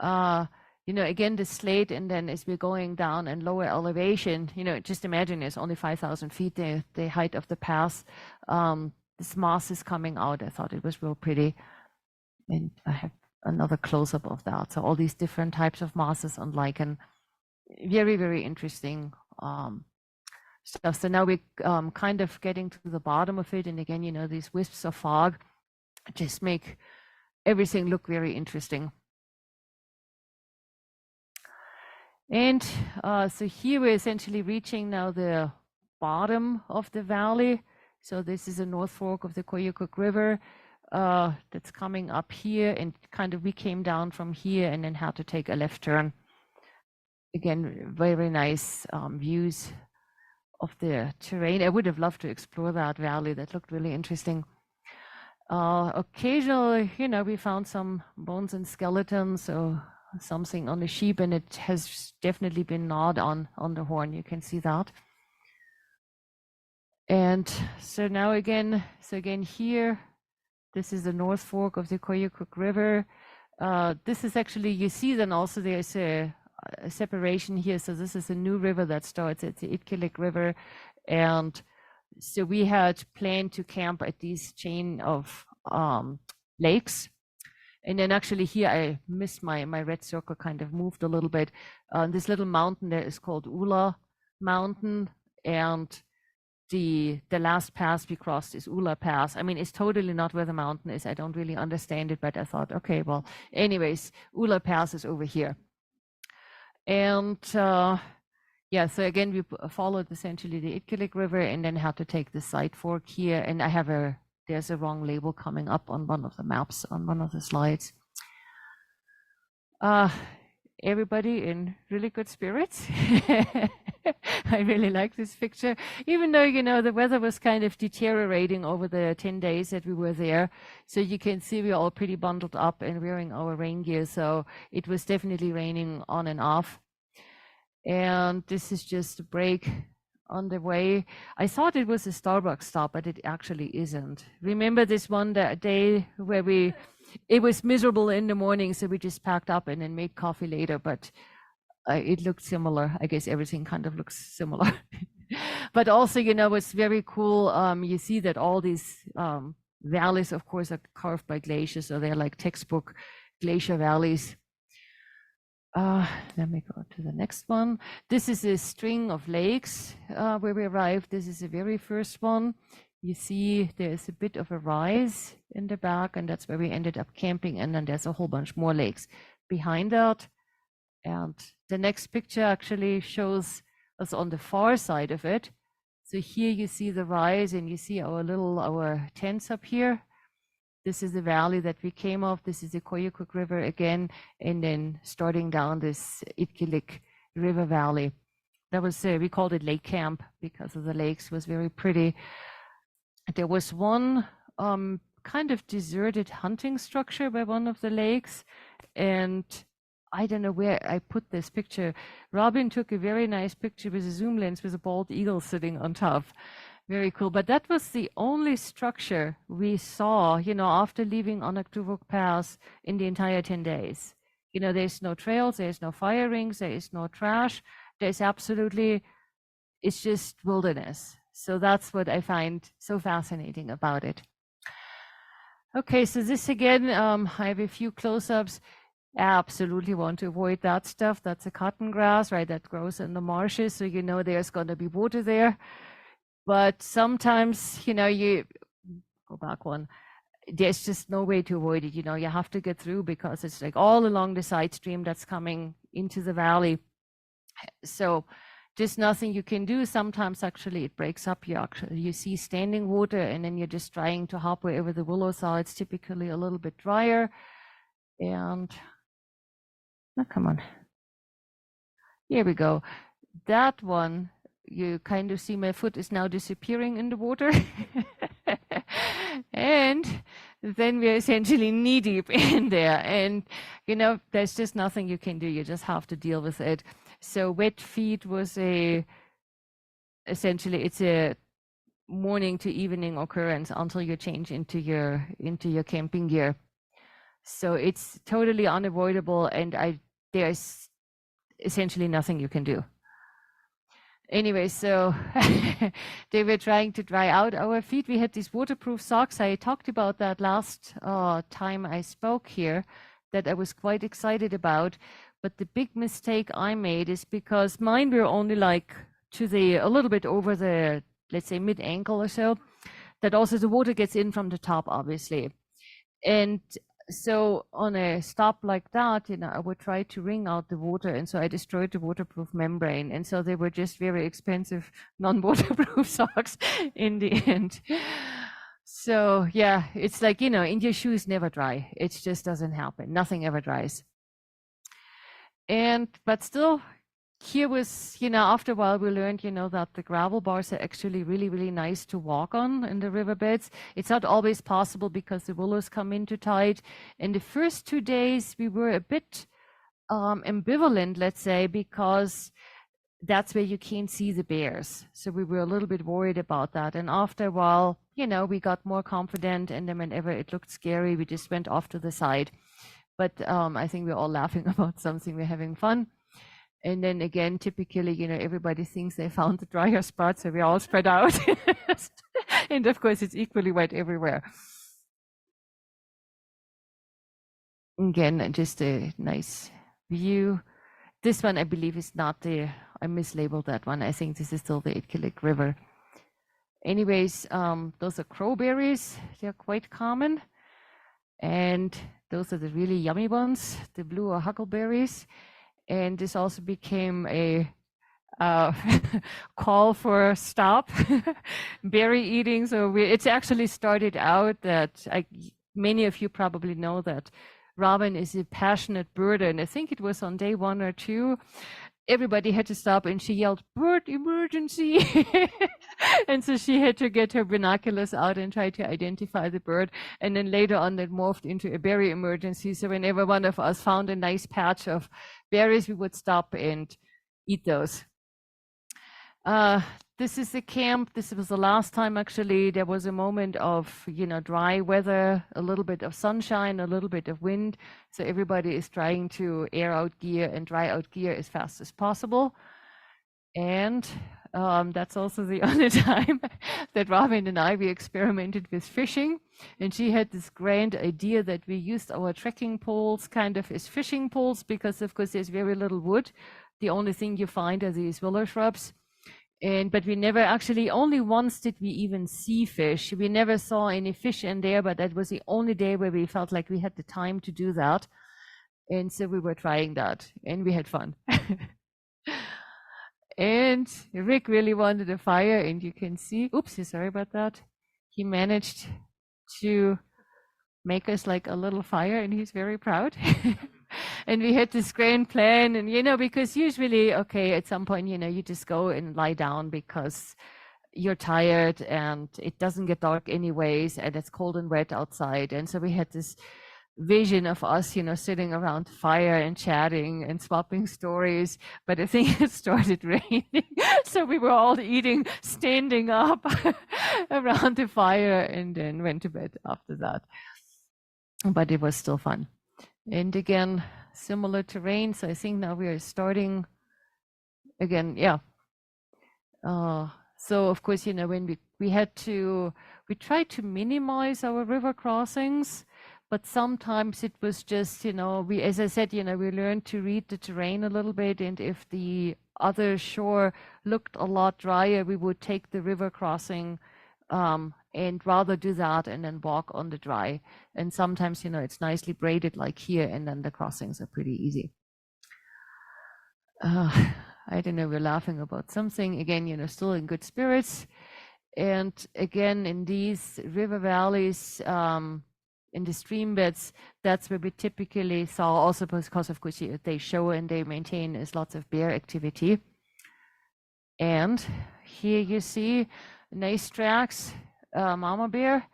You know, again, the slate, and then as we're going down and lower elevation, you know, just imagine it's only 5,000 feet, the height of the pass. This moss is coming out. I thought it was real pretty. And I have another close-up of that. So all these different types of mosses on lichen, very, very interesting stuff. So now we're kind of getting to the bottom of it. And again, you know, these wisps of fog just make everything look very interesting. And so here we're essentially reaching now the bottom of the valley. So this is a North Fork of the Koyukuk River. That's coming up here, and kind of we came down from here and then had to take a left turn. Again, very nice views of the terrain. I would have loved to explore that valley. That looked really interesting. Occasionally, you know, we found some bones and skeletons, so something on the sheep, and it has definitely been gnawed on the horn. You can see that. And so now again, here, this is the North Fork of the Koyukuk River. This is actually, you see then also there's a separation here. So this is a new river that starts at the Itkilik River. And so we had planned to camp at these chain of lakes. And then actually here I missed my red circle kind of moved a little bit. This little mountain there is called Ula Mountain, and the last pass we crossed is Ula Pass. I mean, it's totally not where the mountain is. I don't really understand it, but I thought, okay, well, anyways, Ula Pass is over here. And yeah, so again, we followed essentially the Itkilik River and then had to take the side fork here. And I have there's a wrong label coming up on one of the maps on one of the slides. Everybody in really good spirits. I really like this picture, even though, you know, the weather was kind of deteriorating over the 10 days that we were there. So you can see we're all pretty bundled up and wearing our rain gear. So it was definitely raining on and off. And this is just a break on the way. I thought it was a Starbucks stop, but it actually isn't. Remember this one day where it was miserable in the morning, so we just packed up and then made coffee later, but it looked similar. I guess everything kind of looks similar. But also, you know, it's very cool. You see that all these valleys, of course, are carved by glaciers, so they're like textbook glacier valleys. Let me go to the next one. This is a string of lakes where we arrived. This is the very first one. You see there's a bit of a rise in the back, and that's where we ended up camping. And then there's a whole bunch more lakes behind that. And the next picture actually shows us on the far side of it. So here you see the rise, and you see our tents up here. This is the valley that we came off. This is the Koyukuk River again, and then starting down this Itkilik River Valley. That was, we called it Lake Camp because of the lakes. It was very pretty. There was one kind of deserted hunting structure by one of the lakes, and I don't know where I put this picture. Robin took a very nice picture with a zoom lens with a bald eagle sitting on top. Very cool. But that was the only structure we saw, you know, after leaving Anaktuvuk Pass in the entire 10 days. You know, there's no trails, there's no fire rings, there is no trash. There's absolutely, it's just wilderness. So that's what I find so fascinating about it. Okay, so this again, I have a few close-ups. Absolutely want to avoid that stuff. That's a cotton grass, right? That grows in the marshes. So you know there's going to be water there. But sometimes, you know, you go back one, there's just no way to avoid it. You know, you have to get through because it's like all along the side stream that's coming into the valley. So there's nothing you can do. Sometimes actually it breaks up. You see standing water, and then you're just trying to hop wherever the willows are. It's typically a little bit drier. And oh, come on. Here we go. That one, you kind of see my foot is now disappearing in the water. And then we're essentially knee deep in there. And, you know, there's just nothing you can do. You just have to deal with it. So wet feet was essentially it's a morning to evening occurrence until you change into your camping gear. So it's totally unavoidable, and there's essentially nothing you can do. Anyway, so they were trying to dry out our feet. We had these waterproof socks. I talked about that last time I spoke here, that I was quite excited about. But the big mistake I made is because mine were only like a little bit over the, let's say, mid-ankle or so, that also the water gets in from the top, obviously. And so on a stop like that, you know, I would try to wring out the water, and so I destroyed the waterproof membrane, and so they were just very expensive non-waterproof socks in the end. So yeah, it's like, you know, and your shoes never dry. It just doesn't happen. Nothing ever dries. But still, here was, you know, after a while we learned, you know, that the gravel bars are actually really, really nice to walk on in the riverbeds. It's not always possible because the willows come in too tight. In the first 2 days, we were a bit ambivalent, let's say, because that's where you can't see the bears. So we were a little bit worried about that. And after a while, you know, we got more confident, and then whenever it looked scary, we just went off to the side. But I think we're all laughing about something, we're having fun. And then again, typically, you know, everybody thinks they found the drier spot, so we're all spread out. And of course, it's equally wet everywhere. Again, just a nice view. This one, I believe, is not the, I mislabeled that one. I think this is still the Itkilik River. Anyways, those are crowberries. They're quite common. And those are the really yummy ones, the blue or huckleberries. And this also became a call for stop berry eating. So it's actually started out that many of you probably know that robin is a passionate bird, and I think it was on day 1 or 2, everybody had to stop, and she yelled, "Bird emergency!" And so she had to get her binoculars out and try to identify the bird. And then later on, that morphed into a berry emergency. So whenever one of us found a nice patch of berries, we would stop and eat those. This is the camp. This was the last time, actually, there was a moment of, you know, dry weather, a little bit of sunshine, a little bit of wind. So everybody is trying to air out gear and dry out gear as fast as possible. And that's also the only time that Robin and we experimented with fishing. And she had this grand idea that we used our trekking poles kind of as fishing poles, because of course there's very little wood. The only thing you find are these willow shrubs. But we never actually, only once did we even see fish. We never saw any fish in there, but that was the only day where we felt like we had the time to do that. And so we were trying that, and we had fun. And Rick really wanted a fire, and you can see, oops, sorry about that. He managed to make us like a little fire, and he's very proud. And we had this grand plan, and, you know, because usually, okay, at some point, you know, you just go and lie down because you're tired and it doesn't get dark anyways, and it's cold and wet outside. And so we had this vision of us, you know, sitting around the fire and chatting and swapping stories. But I think it started raining. So we were all eating, standing up around the fire, and then went to bed after that. But it was still fun. And again, similar terrain. So I think now we are starting again. Yeah. So of course, you know, when we tried to minimize our river crossings, but sometimes it was just, you know, as I said, you know, we learned to read the terrain a little bit. And if the other shore looked a lot drier, we would take the river crossing and rather do that and then walk on the dry. And sometimes, you know, it's nicely braided like here, and then the crossings are pretty easy. I don't know, we're laughing about something. Again, you know, still in good spirits. And again, in these river valleys, in the stream beds, that's where we typically saw, also because of course they show and they maintain is lots of bear activity. And here you see nice tracks, mama bear,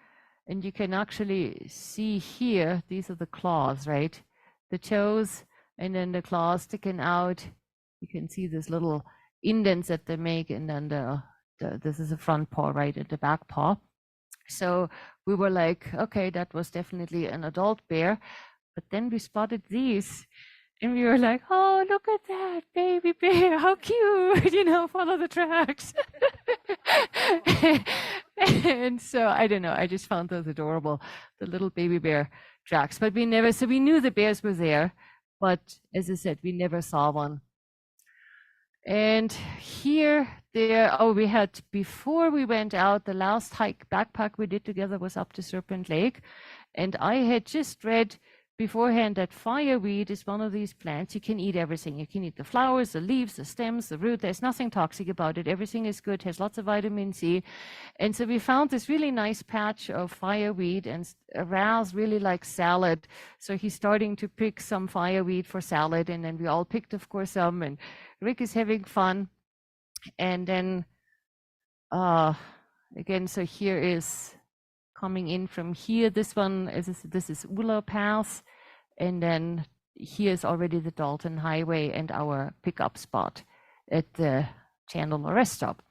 and you can actually see here, these are the claws, right? The toes, and then the claws sticking out. You can see this little indents that they make, and then this is the front paw, right, and the back paw. So we were like, okay, that was definitely an adult bear. But then we spotted these, and we were like, oh, look at that baby bear, how cute, you know, follow the tracks. And so I don't know, I just found those adorable, the little baby bear tracks. But we knew the bears were there, but as I said, we never saw one. And here, we had, before we went out, the last backpack we did together was up to Serpent Lake. And I had just read beforehand that fireweed is one of these plants. You can eat everything. You can eat the flowers, the leaves, the stems, the root. There's nothing toxic about it. Everything is good, has lots of vitamin C. And so we found this really nice patch of fireweed, and Raz really likes salad. So he's starting to pick some fireweed for salad. And then we all picked, of course, some, and Rick is having fun. And then again, so here is coming in from here. This one is, this is Ula Pass, and then here is already the Dalton Highway and our pickup spot at the Chandler rest stop.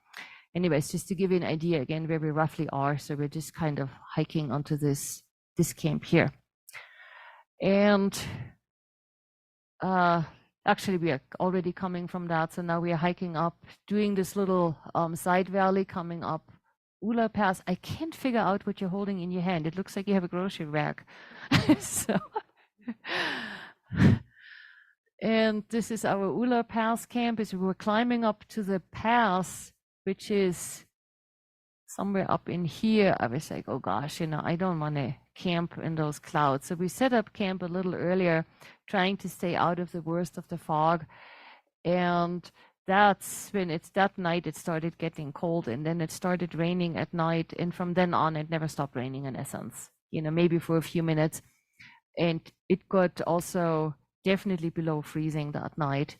Anyways, just to give you an idea again where we roughly are. So we're just kind of hiking onto this camp here. And actually we are already coming from that. So now we are hiking up, doing this little side valley, coming up Ula Pass. I can't figure out what you're holding in your hand. It looks like you have a grocery bag. So, and this is our Ula Pass camp. As we were climbing up to the pass, which is somewhere up in here, I was like, oh gosh, I don't want to camp in those clouds. So we set up camp a little earlier, trying to stay out of the worst of the fog. And that's when it's that night it started getting cold, and then it started raining at night. And from then on, it never stopped raining in essence, maybe for a few minutes. And it got also definitely below freezing that night.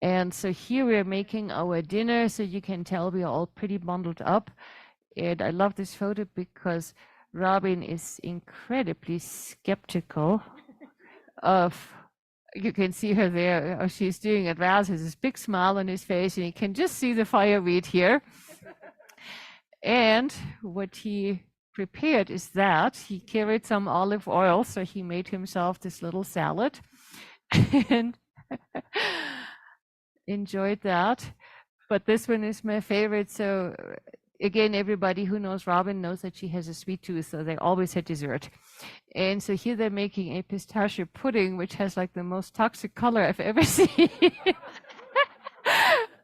And so here we're making our dinner. So you can tell we are all pretty bundled up. And I love this photo because Robin is incredibly skeptical of, you can see her there, how she's doing it. Raz has this big smile on his face, and you can just see the fireweed here. And what he prepared is that he carried some olive oil, so he made himself this little salad and enjoyed that. But this one is my favorite. So again, everybody who knows Robin knows that she has a sweet tooth, so they always had dessert. And so here they're making a pistachio pudding, which has like the most toxic color I've ever seen.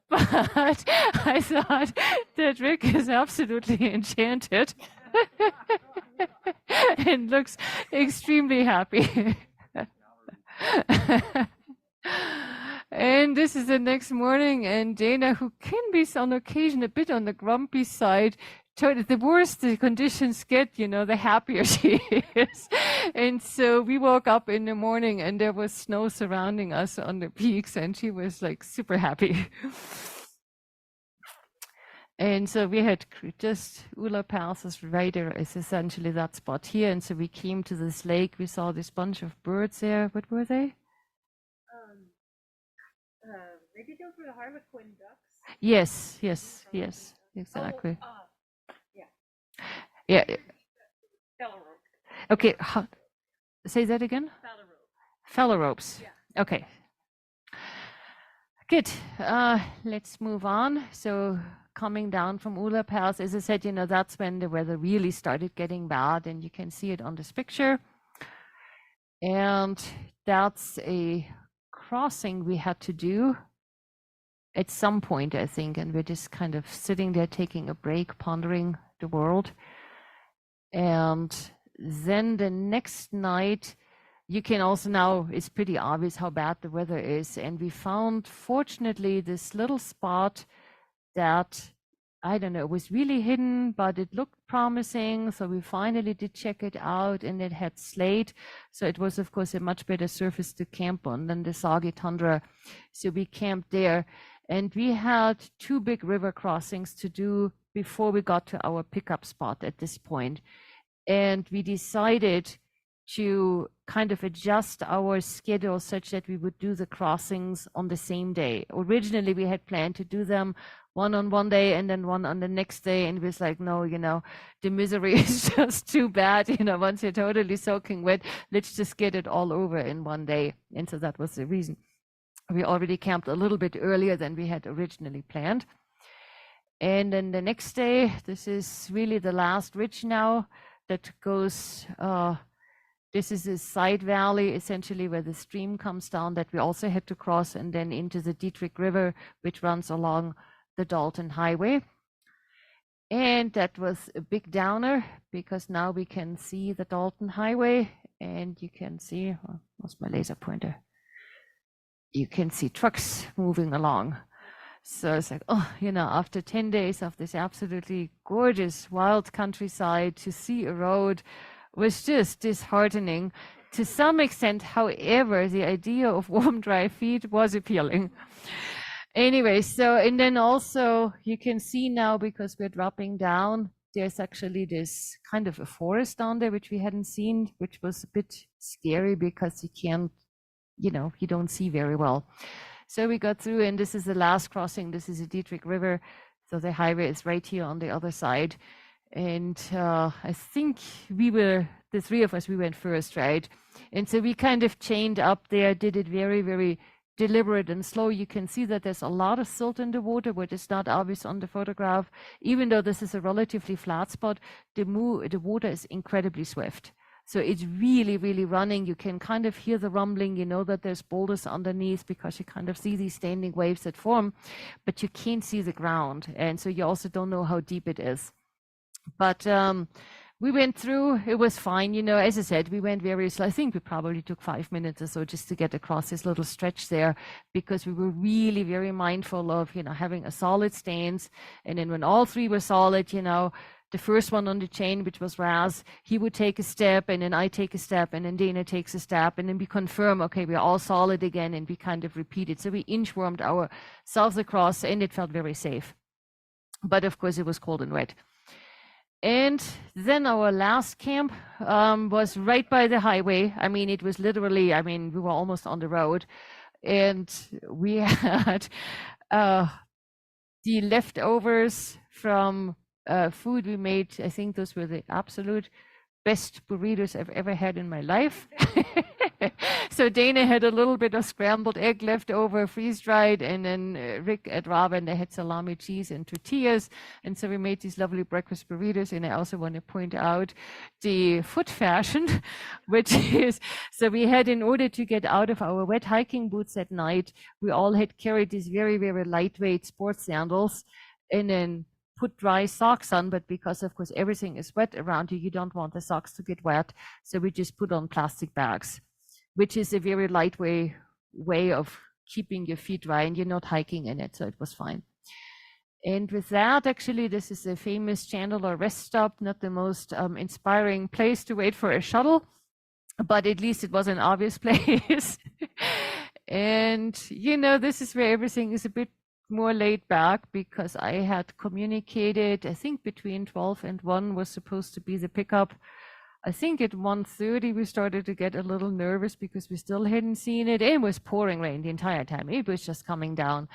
But I thought that Rick is absolutely enchanted and looks extremely happy. And this is the next morning, and Dana, who can be on occasion a bit on the grumpy side, told the worse the conditions get, the happier she is. And so we woke up in the morning and there was snow surrounding us on the peaks, and she was like super happy. And so we had just Ula Pass is right there, is essentially that spot here. And so we came to this lake. We saw this bunch of birds there. What were they? Maybe those were the harlequin ducks. Yes, exactly. Yeah. Okay, say that again? Phalaropes. Yeah. Okay. Good. Let's move on. So coming down from Ula Pass, as I said, that's when the weather really started getting bad, and you can see it on this picture. And that's a crossing we had to do at some point, I think, and we're just kind of sitting there taking a break, pondering the world. And then the next night, you can also now, it's pretty obvious how bad the weather is. And we found, fortunately, this little spot that, I don't know, it was really hidden, but it looked promising. So we finally did check it out, and it had slate. So it was, of course, a much better surface to camp on than the Soggy Tundra. So we camped there. And we had 2 big river crossings to do before we got to our pickup spot at this point. And we decided to kind of adjust our schedule such that we would do the crossings on the same day. Originally, we had planned to do them one on one day and then one on the next day. And it was like, no, the misery is just too bad. Once you're totally soaking wet, let's just get it all over in one day. And so that was the reason. We already camped a little bit earlier than we had originally planned. And then the next day, this is really the last ridge now that goes, this is a side valley, essentially, where the stream comes down that we also had to cross, and then into the Dietrich River, which runs along the Dalton Highway. And that was a big downer, because now we can see the Dalton Highway, and you can see, what's my laser pointer? You can see trucks moving along. So it's like, after 10 days of this absolutely gorgeous wild countryside, to see a road was just disheartening to some extent. However, the idea of warm, dry feet was appealing. Anyway, so, and then also you can see now, because we're dropping down, there's actually this kind of a forest down there, which we hadn't seen, which was a bit scary because you can't, you don't see very well. So we got through, and this is the last crossing. This is the Dietrich River. So the highway is right here on the other side. And I think the three of us, we went first, right? And so we kind of chained up there, did it very, very deliberate and slow. You can see that there's a lot of silt in the water, which is not obvious on the photograph. Even though this is a relatively flat spot, the water is incredibly swift. So it's really, really running. You can kind of hear the rumbling. You know that there's boulders underneath because you kind of see these standing waves that form, but you can't see the ground. And so you also don't know how deep it is. But we went through, it was fine. As I said, we went very slow. I think we probably took 5 minutes or so just to get across this little stretch there, because we were really very mindful of, having a solid stance. And then when all three were solid, the first one on the chain, which was Raz, he would take a step, and then I take a step, and then Dana takes a step, and then we confirm, okay, we're all solid again, and we kind of repeat it. So we inchwormed ourselves across, and it felt very safe. But of course, it was cold and wet. And then our last camp was right by the highway. I mean, it was literally, we were almost on the road. And we had the leftovers from food we made. I think those were the absolute best burritos I've ever had in my life. So Dana had a little bit of scrambled egg left over, freeze-dried, and then Rick at Robin, they had salami, cheese, and tortillas. And so we made these lovely breakfast burritos. And I also want to point out the foot fashion, which is, so we had, in order to get out of our wet hiking boots at night, we all had carried these very, very lightweight sports sandals, and then put dry socks on, but because of course everything is wet around you, you don't want the socks to get wet. So we just put on plastic bags, which is a very lightweight way of keeping your feet dry, and you're not hiking in it. So it was fine. And with that, actually, this is a famous Chandler rest stop, not the most inspiring place to wait for a shuttle, but at least it was an obvious place. And, this is where everything is a bit more laid back, because I had communicated, I think between 12 and 1 was supposed to be the pickup. I think at 1:30 we started to get a little nervous because we still hadn't seen it. It was pouring rain the entire time. It was just coming down.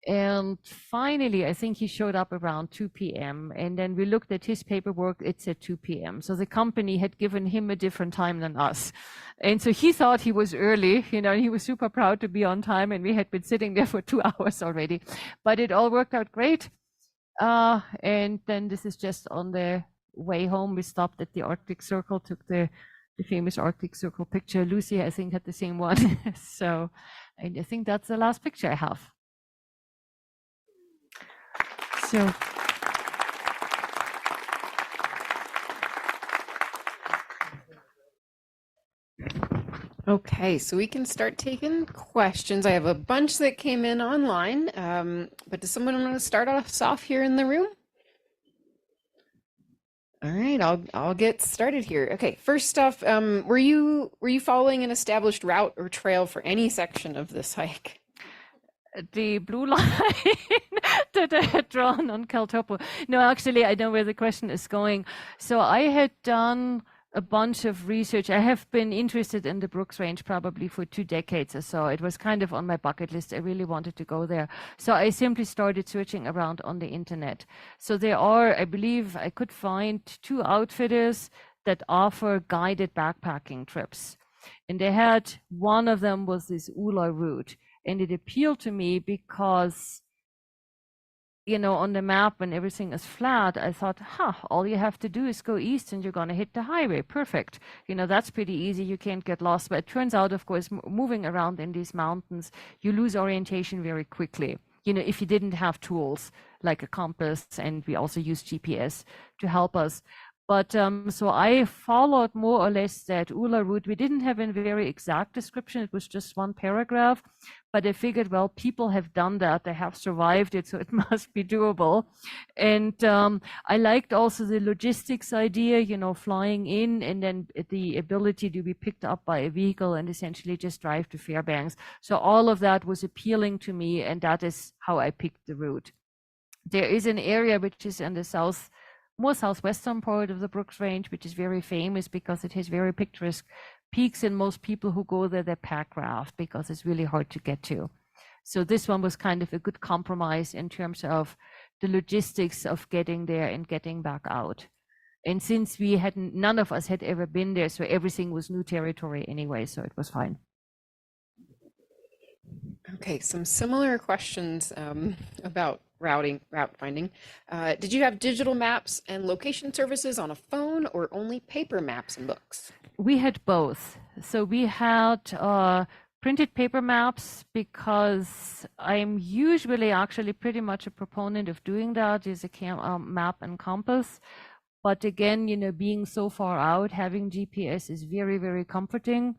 And finally, I think he showed up around 2 p.m. And then we looked at his paperwork, it said 2 p.m. So the company had given him a different time than us. And so he thought he was early, he was super proud to be on time. And we had been sitting there for 2 hours already. But it all worked out great. And then this is just on the way home. We stopped at the Arctic Circle, took the famous Arctic Circle picture. Lucy, I think, had the same one. So I think that's the last picture I have. So Okay, so we can start taking questions. I have a bunch that came in online, but does someone want to start us off here in the room? All right, I'll get started here. Okay, first off, were you following an established route or trail for any section of this hike? the blue line that I had drawn on Caltopo. No, actually, I know where the question is going. So I had done a bunch of research. I have been interested in the Brooks Range probably for 2 decades or so. It was kind of on my bucket list. I really wanted to go there. So I simply started searching around on the internet. So there are, I believe I could find 2 outfitters that offer guided backpacking trips. And they had, one of them was this Ula route. And it appealed to me because, you know, on the map when everything is flat, I thought, all you have to do is go east and you're going to hit the highway. Perfect. You know, that's pretty easy. You can't get lost. But it turns out, of course, moving around in these mountains, you lose orientation very quickly. You know, if you didn't have tools like a compass, and we also use GPS to help us. But so I followed more or less that Ula route. We didn't have a very exact description. It was just 1 paragraph. But I figured, well, people have done that. They have survived it, so it must be doable. And I liked also the logistics idea, you know, flying in and then the ability to be picked up by a vehicle and essentially just drive to Fairbanks. So all of that was appealing to me, and that is how I picked the route. There is an area which is in the south more southwestern part of the Brooks Range, which is very famous because it has very picturesque peaks, and most people who go there, they pack raft because it's really hard to get to. So this one was kind of a good compromise in terms of the logistics of getting there and getting back out. And since we hadn't, none of us had ever been there, so everything was new territory anyway, so it was fine. Okay, some similar questions about route finding. Did you have digital maps and location services on a phone, or only paper maps and books? We had both. So we had printed paper maps because I'm usually actually pretty much a proponent of doing that, is a map and compass. But again, you know, being so far out, having GPS is very, very comforting.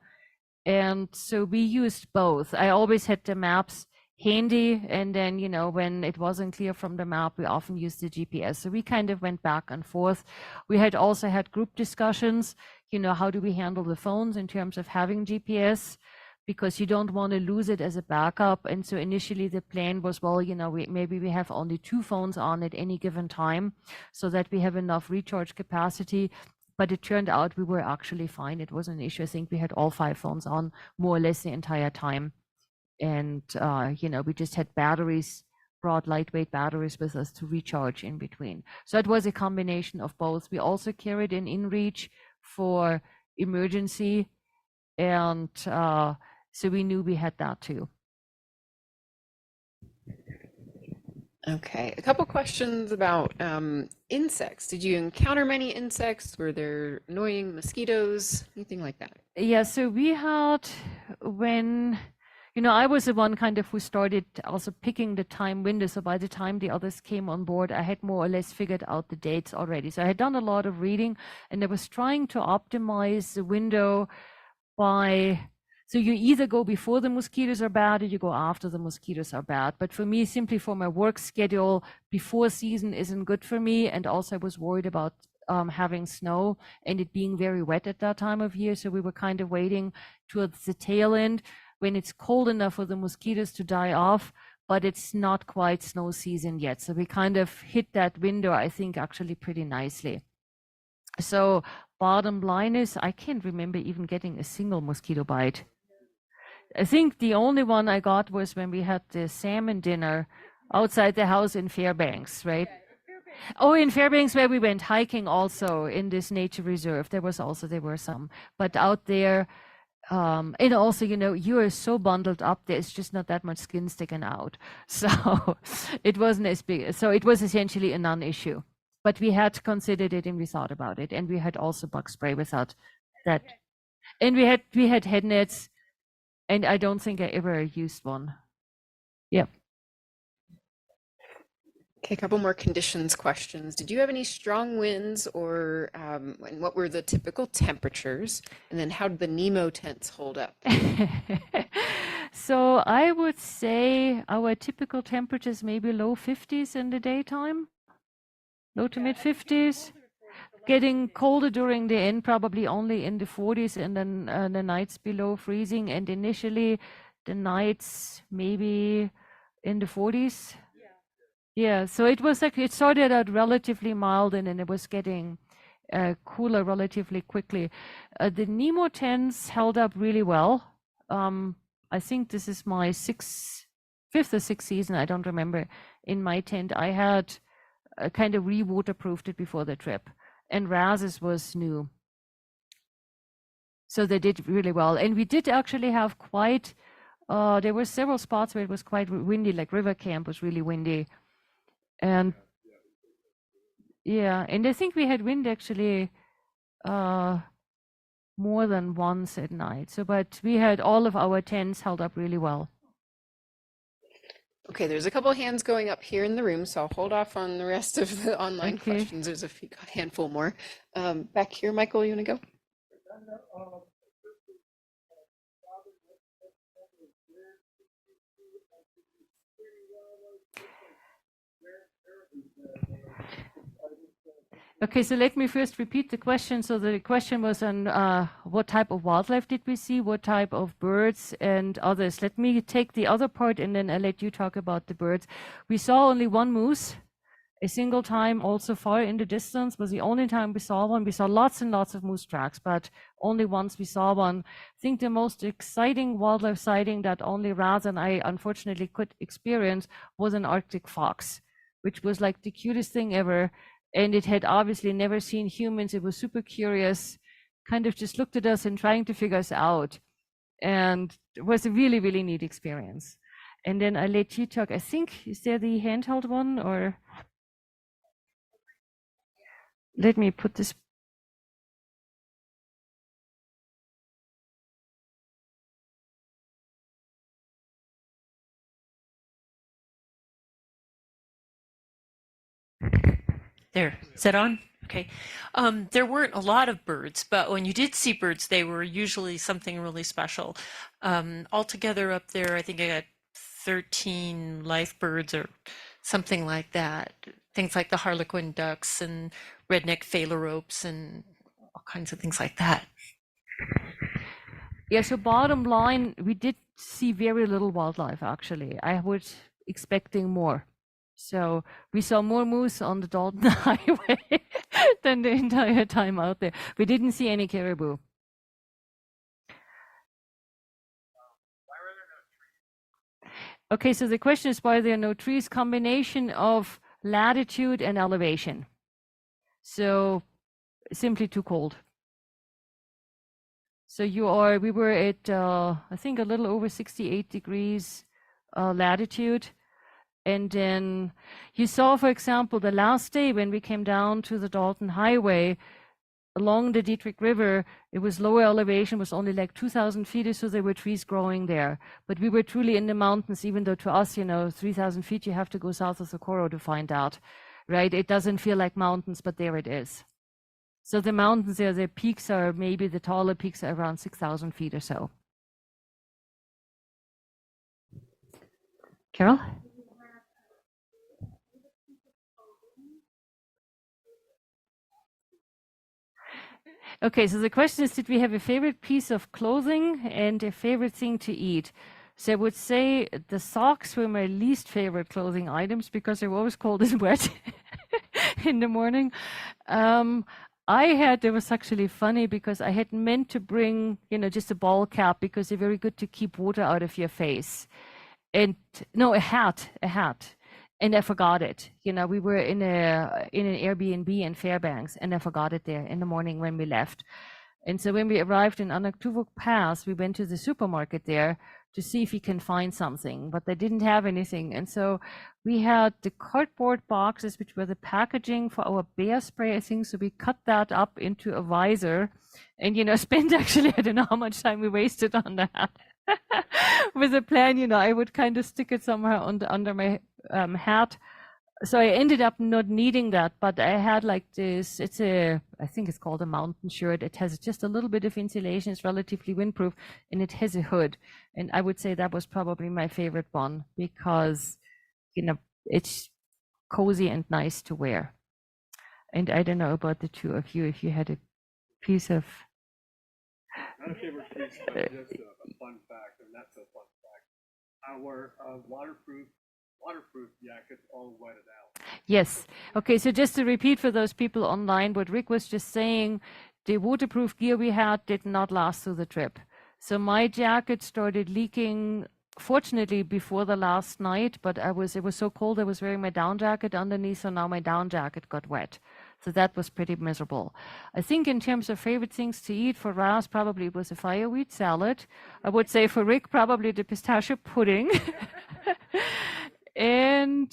And so we used both. I always had the maps handy, and then, you know, when it wasn't clear from the map, we often used the GPS. So we kind of went back and forth. We had also had group discussions, you know, how do we handle the phones in terms of having GPS, because you don't want to lose it as a backup. And so initially the plan was, well, you know, maybe we have only 2 phones on at any given time so that we have enough recharge capacity. But it turned out we were actually fine. It wasn't an issue. I think we had all 5 phones on more or less the entire time. And, you know, we just had batteries, brought lightweight batteries with us to recharge in between. So it was a combination of both. We also carried an InReach for emergency. And so we knew we had that too. Okay, a couple questions about insects. Did you encounter many insects? Were there annoying mosquitoes? Anything like that? Yeah, so we had, when, you know, I was the one kind of who started also picking the time window. So by the time the others came on board, I had more or less figured out the dates already. So I had done a lot of reading, and I was trying to optimize the window by, so you either go before the mosquitoes are bad or you go after the mosquitoes are bad. But for me, simply for my work schedule, before season isn't good for me. And also I was worried about having snow and it being very wet at that time of year. So we were kind of waiting towards the tail end when it's cold enough for the mosquitoes to die off, but it's not quite snow season yet. So we kind of hit that window, I think, actually pretty nicely. So bottom line is, I can't remember even getting a single mosquito bite. I think the only one I got was when we had the salmon dinner outside the house in Fairbanks, right? Oh, in Fairbanks, where we went hiking also in this nature reserve. There were some, but out there, and also, you know, you are so bundled up, there's just not that much skin sticking out. So it wasn't as big. So it was essentially a non-issue, but we had considered it and we thought about it. And we had also bug spray without that. And we had head nets. And I don't think I ever used one. Yep. Okay, a couple more conditions questions. Did you have any strong winds, or and what were the typical temperatures? And then how did the Nemo tents hold up? So I would say our typical temperatures maybe low 50s in the daytime, low to mid 50s. Getting colder during the end, probably only in the 40s, and then the nights below freezing. And initially, the nights maybe in the 40s. Yeah, so it was like, it started out relatively mild, and then it was getting cooler relatively quickly. The Nemo tents held up really well. I think this is my 5th or 6th season, I don't remember. In my tent, I had kind of re-waterproofed it before the trip. And Raz's was new. So they did really well. And we did actually have quite, there were several spots where it was quite windy, like River Camp was really windy. And yeah, and I think we had wind actually more than once at night. So, but we had all of our tents held up really well. Okay, there's a couple hands going up here in the room, so I'll hold off on the rest of the online questions. There's a handful more. Back here, Michael, you want to go? Okay, so let me first repeat the question. So the question was on what type of wildlife did we see, what type of birds and others. Let me take the other part and then I'll let you talk about the birds. We saw only one moose A single time, also far in the distance, was the only time we saw one. We saw lots and lots of moose tracks, but only once we saw one. I think the most exciting wildlife sighting that only Raz and I unfortunately could experience was an Arctic fox, which was like the cutest thing ever. And it had obviously never seen humans. It was super curious, kind of just looked at us and trying to figure us out. And it was a really, really neat experience. And then I let you talk. I think, is there the handheld one, or let me put this. There, is that on? Okay. There weren't a lot of birds, but when you did see birds, they were usually something really special. Altogether up there, I think I got 13 live birds or something like that. Things like the harlequin ducks and redneck phalaropes and all kinds of things like that. Yeah, so bottom line, we did see very little wildlife actually. I was expecting more. So we saw more moose on the Dalton Highway than the entire time out there. We didn't see any caribou. Okay, so the question is why there are no trees. Combination of latitude and elevation. So simply too cold. So we were at, I think a little over 68 degrees latitude. And then you saw, for example, the last day when we came down to the Dalton Highway along the Dietrich River, it was lower elevation, was only like 2,000 feet or so. There were trees growing there. But we were truly in the mountains, even though to us, 3,000 feet, you have to go south of Socorro to find out, right? It doesn't feel like mountains, but there it is. So the mountains there, the peaks are maybe the taller peaks are around 6,000 feet or so. Carol? Okay, so the question is, did we have a favorite piece of clothing and a favorite thing to eat? So I would say the socks were my least favorite clothing items because they were always cold and wet in the morning. It was actually funny because I had meant to bring, just a ball cap because they're very good to keep water out of your face. And no, a hat. And I forgot it. We were in an Airbnb in Fairbanks, and I forgot it there in the morning when we left. And so when we arrived in Anaktuvuk Pass, we went to the supermarket there to see if we can find something, but they didn't have anything. And so we had the cardboard boxes, which were the packaging for our bear spray, I think. So we cut that up into a visor and, spent actually, I don't know how much time we wasted on that. With a plan, I would kind of stick it somewhere under my hat. So I ended up not needing that, but I had like this, I think it's called a mountain shirt. It has just a little bit of insulation, it's relatively windproof, and it has a hood. And I would say that was probably my favorite one because, it's cozy and nice to wear. And I don't know about the two of you, if you had a piece of... Not a favorite piece, but just a fun fact, or not so fun fact. Our waterproof jackets all wetted out. Yes. Okay, so just to repeat for those people online, what Rick was just saying, the waterproof gear we had did not last through the trip. So my jacket started leaking, fortunately, before the last night, but it was so cold I was wearing my down jacket underneath, so now my down jacket got wet. So that was pretty miserable. I think in terms of favorite things to eat, for Raz, probably it was a fireweed salad. I would say for Rick, probably the pistachio pudding. And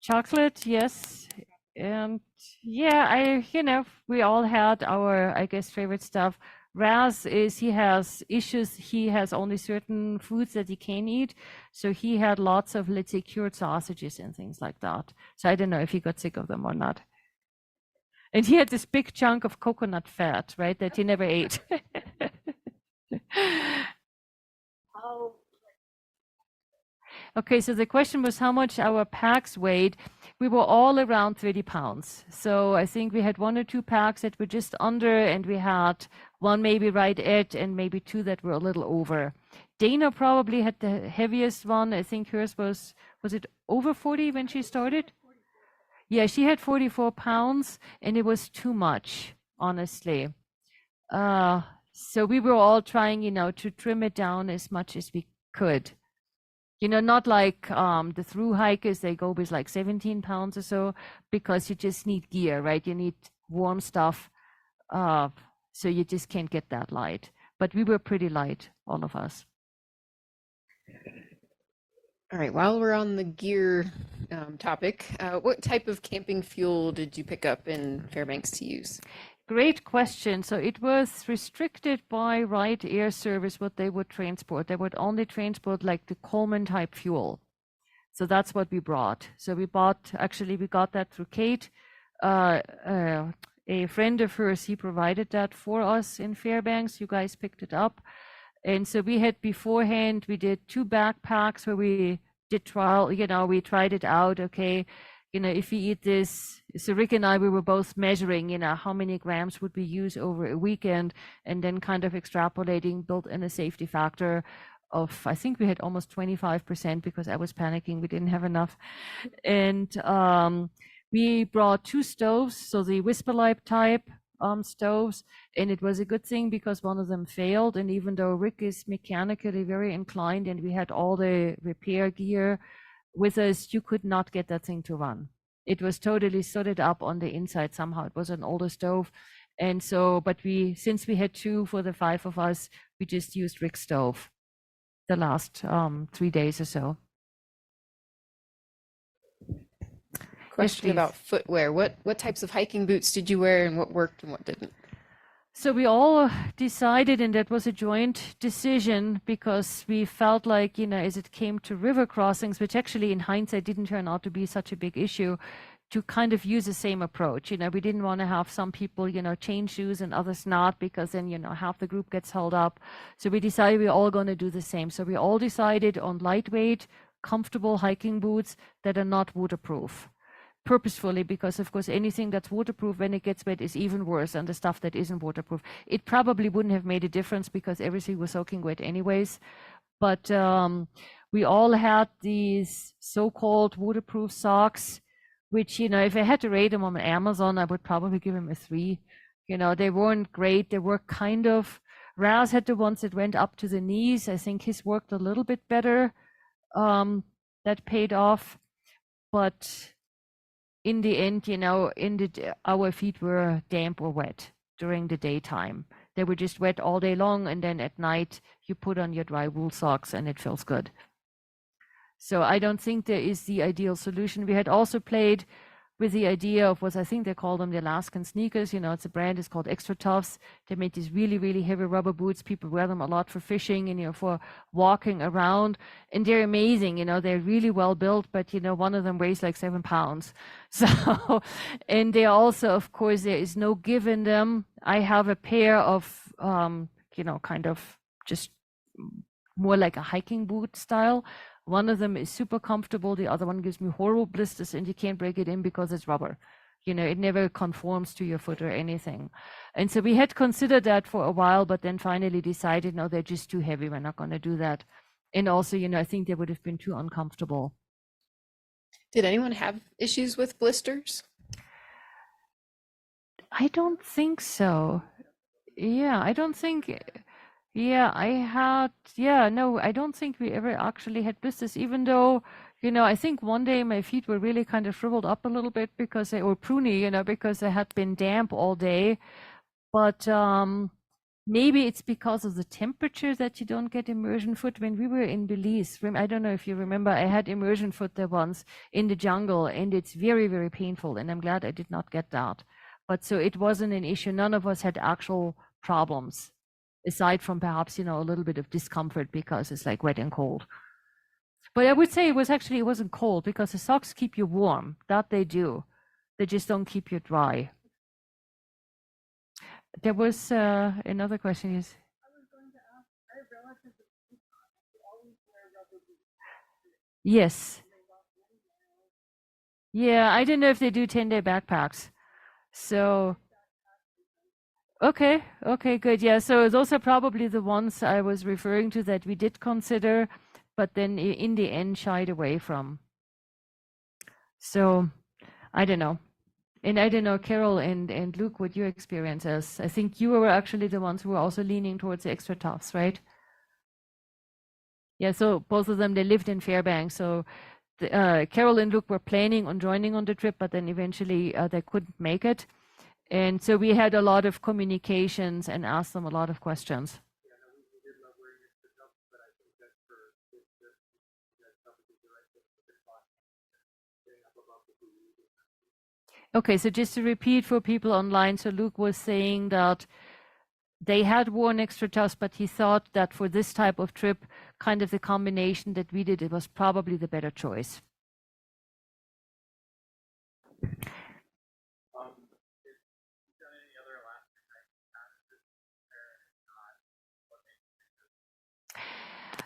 chocolate, yes. And yeah, we all had our, I guess, favorite stuff. Raz he has issues. He has only certain foods that he can eat. So he had lots of, let's say, cured sausages and things like that. So I don't know if he got sick of them or not. And he had this big chunk of coconut fat, right, that he never ate. Okay, so the question was how much our packs weighed. We were all around 30 pounds. So I think we had 1 or 2 packs that were just under, and we had one maybe right at, and maybe 2 that were a little over. Dana probably had the heaviest one. I think hers was it over 40 when she started? Yeah, she had 44 pounds, and it was too much, honestly. So we were all trying, to trim it down as much as we could. Not like the through hikers, they go with like 17 pounds or so, because you just need gear, right? You need warm stuff. So you just can't get that light. But we were pretty light, all of us. All right, while we're on the gear topic, what type of camping fuel did you pick up in Fairbanks to use? Great question. So it was restricted by Right Air Service what they would transport. They would only transport like the Coleman type fuel. So that's what we brought. So we got that through Kate. A friend of hers, he provided that for us in Fairbanks. You guys picked it up. And so we had beforehand, we did 2 backpacks where we did trial, we tried it out. Okay, if we eat this, so Rick and I, we were both measuring, how many grams would we use over a weekend, and then kind of extrapolating, built in a safety factor of, I think we had almost 25% because I was panicking, we didn't have enough. And we brought 2 stoves, so the Whisperlight type stoves, and it was a good thing because one of them failed. And even though Rick is mechanically very inclined and we had all the repair gear with us, you could not get that thing to run. It was totally soldered up on the inside somehow. It was an older stove. And so, but since we had 2 for the 5 of us, we just used Rick's stove the last 3 days or so. Question about footwear. What types of hiking boots did you wear, and what worked and what didn't? So we all decided, and that was a joint decision, because we felt like, as it came to river crossings, which actually in hindsight didn't turn out to be such a big issue, to kind of use the same approach. We didn't want to have some people, change shoes and others not, because then, half the group gets held up. So we decided we're all going to do the same. So we all decided on lightweight, comfortable hiking boots that are not waterproof. Purposefully, because of course anything that's waterproof when it gets wet is even worse than the stuff that isn't waterproof. It probably wouldn't have made a difference because everything was soaking wet anyways. But we all had these so-called waterproof socks, which, if I had to rate them on Amazon, I would probably give them a 3. They weren't great. They were kind of, Raz had the ones that went up to the knees. I think his worked a little bit better. That paid off. But in the end, our feet were damp or wet during the daytime. They were just wet all day long, and then at night you put on your dry wool socks and it feels good. So I don't think there is the ideal solution. We had also played with the idea of what I think they call them the Alaskan sneakers. It's a brand, it's called Extra Toughs. They made these really, really heavy rubber boots. People wear them a lot for fishing and, for walking around. And they're amazing, they're really well built, but, one of them weighs like 7 pounds. So, and they also, of course, there is no give in them. I have a pair of, kind of just more like a hiking boot style. One of them is super comfortable. The other one gives me horrible blisters, and you can't break it in because it's rubber. It never conforms to your foot or anything. And so we had considered that for a while, but then finally decided, no, they're just too heavy. We're not going to do that. And also, I think they would have been too uncomfortable. Did anyone have issues with blisters? I don't think so. Yeah, I don't think. Yeah, no, I don't think we ever actually had blisters, even though, I think one day my feet were really kind of shriveled up a little bit because they were pruny, because they had been damp all day. But maybe it's because of the temperature that you don't get immersion foot. When we were in Belize, I don't know if you remember, I had immersion foot there once in the jungle, and it's very, very painful, and I'm glad I did not get that. But so it wasn't an issue. None of us had actual problems, aside from perhaps, a little bit of discomfort because it's like wet and cold. But I would say it wasn't cold, because the socks keep you warm. That they do. They just don't keep you dry. There was another question. Is I was going to ask, I have relatives in Utah who always wear rubber boots. yes. Yeah, I don't know if they do 10-day backpacks. So, okay, good. Yeah, so those are probably the ones I was referring to that we did consider, but then in the end shied away from. So I don't know. And I don't know, Carol and Luke, what your experience is. I think you were actually the ones who were also leaning towards the extra toughs, right? Yeah, so both of them, they lived in Fairbanks. So Carol and Luke were planning on joining on the trip, but then eventually they couldn't make it. And so we had a lot of communications and asked them a lot of questions. Okay, so just to repeat for people online, so Luke was saying that they had worn extra toughs, but he thought that for this type of trip, kind of the combination that we did, it was probably the better choice.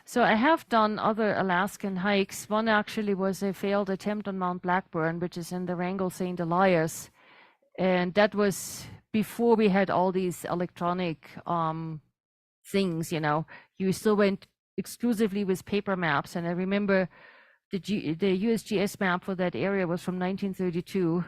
So I have done other Alaskan hikes. One actually was a failed attempt on Mount Blackburn, which is in the Wrangell St. Elias. And that was before we had all these electronic things, you know. You still went exclusively with paper maps. And I remember the USGS map for that area was from 1932.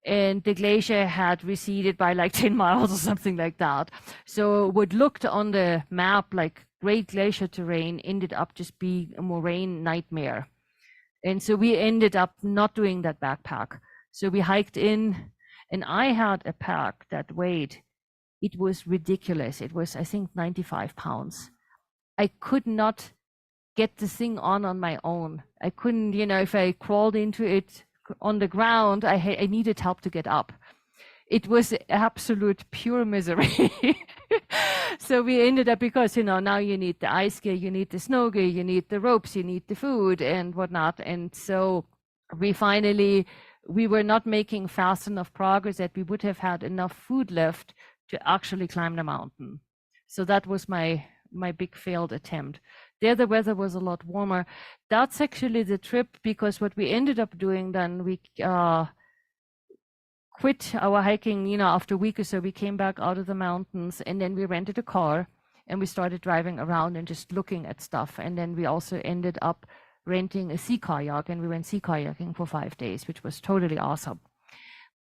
And the glacier had receded by like 10 miles or something like that. So what looked on the map like great glacier terrain ended up just being a moraine nightmare. And so we ended up not doing that backpack. So we hiked in, and I had a pack that weighed, it was ridiculous. It was, I think, 95 pounds. I could not get the thing on my own. I couldn't, you know, if I crawled into it on the ground, I needed help to get up. It was absolute pure misery. So we ended up, because, you know, now you need the ice gear, you need the snow gear, you need the ropes, you need the food and whatnot. And so we were not making fast enough progress that we would have had enough food left to actually climb the mountain. So that was my big failed attempt. There the weather was a lot warmer. That's actually the trip, because what we ended up doing then, we quit our hiking, you know, after a week or so. We came back out of the mountains, and then we rented a car and we started driving around and just looking at stuff. And then we also ended up renting a sea kayak, and we went sea kayaking for 5 days, which was totally awesome.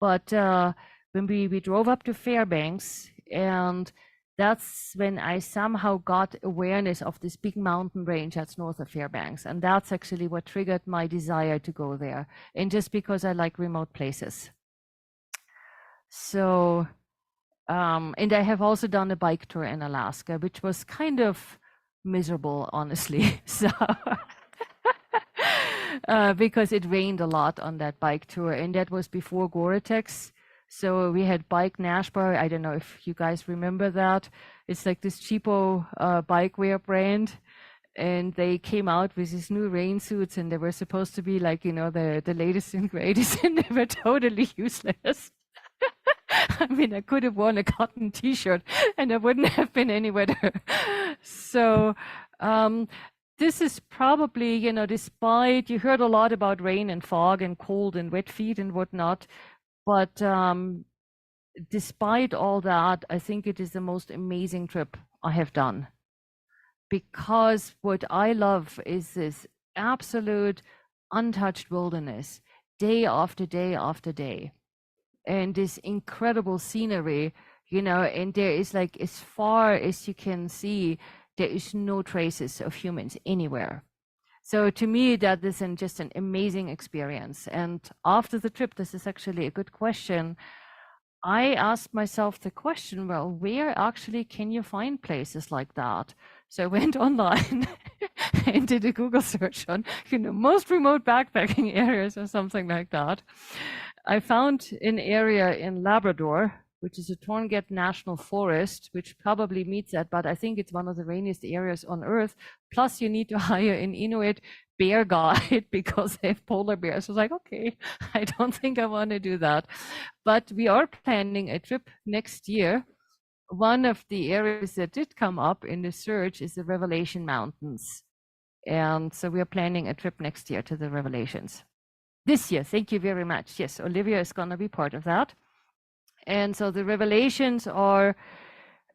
But when we drove up to Fairbanks, and that's when I somehow got awareness of this big mountain range that's north of Fairbanks. And that's actually what triggered my desire to go there. And just because I like remote places. So, and I have also done a bike tour in Alaska, which was kind of miserable, honestly. So, because it rained a lot on that bike tour, and that was before Gore-Tex. So we had Bike Nashbar. I don't know if you guys remember that. It's like this cheapo bike wear brand. And they came out with these new rain suits, and they were supposed to be like, you know, the latest and greatest, and they were totally useless. I mean, I could have worn a cotton t-shirt and I wouldn't have been any wetter. So this is probably, you know, despite, you heard a lot about rain and fog and cold and wet feet and whatnot, but despite all that, I think it is the most amazing trip I have done. Because what I love is this absolute untouched wilderness, day after day after day. And this incredible scenery, you know, and there is, like, as far as you can see, there is no traces of humans anywhere. So to me, that is just an amazing experience. And after the trip, this is actually a good question. I asked myself the question, well, where actually can you find places like that? So I went online and did a Google search on, you know, most remote backpacking areas or something like that. I found an area in Labrador, which is a Torngat National Forest, which probably meets that, but I think it's one of the rainiest areas on Earth. Plus, you need to hire an Inuit bear guide because they have polar bears. I was like, okay, I don't think I want to do that. But we are planning a trip next year. One of the areas that did come up in the search is the Revelation Mountains. And so we are planning a trip next year to the Revelations. This year, thank you very much. Yes, Olivia is going to be part of that. And so the Revelations are,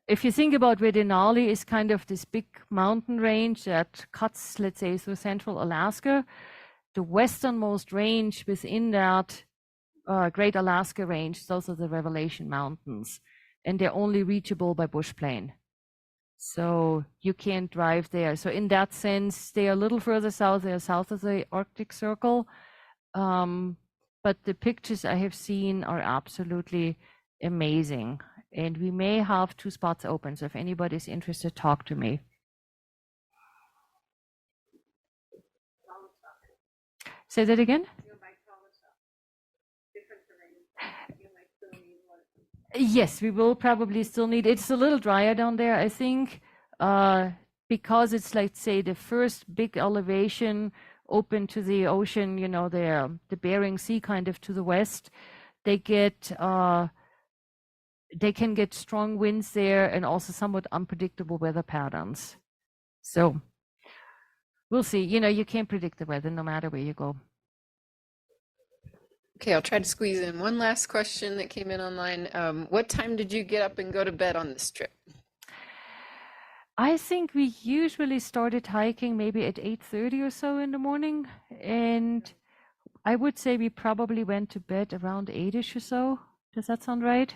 if you think about where Denali is kind of this big mountain range that cuts, let's say, through central Alaska, the westernmost range within that Great Alaska Range. Those are the Revelation Mountains, and they're only reachable by bush plane. So you can't drive there. So in that sense, they are a little further south. They are south of the Arctic Circle. But the pictures I have seen are absolutely amazing. And we may have 2 spots open. So if anybody's interested, talk to me. Say that again? Yes, we will probably still need, it's a little drier down there, I think, because it's like, say, the first big elevation open to the ocean, you know, the Bering Sea kind of to the west. They can get strong winds there and also somewhat unpredictable weather patterns. So we'll see. You know, you can't predict the weather no matter where you go. Okay, I'll try to squeeze in one last question that came in online. What time did you get up and go to bed on this trip? I think we usually started hiking maybe at 8:30 or so in the morning, and I would say we probably went to bed around 8ish or so. Does that sound right?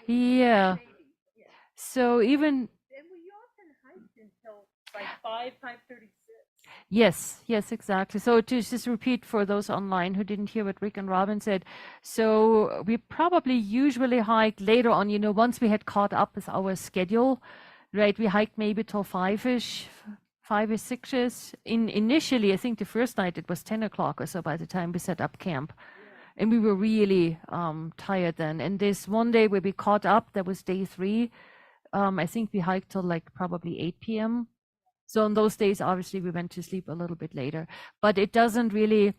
Yeah. So even And we often hiked until like 5:36. yes, exactly. So to just repeat for those online who didn't hear what Rick and Robin said, so we probably usually hiked later on, you know, once we had caught up with our schedule, right? We hiked maybe till 5ish, 5 or 6ish. Initially, I think the first night it was 10 o'clock or so by the time we set up camp. And we were really tired then. And this one day where we caught up, that was day 3. I think we hiked till like probably 8 p.m. So on those days, obviously, we went to sleep a little bit later. But it doesn't really,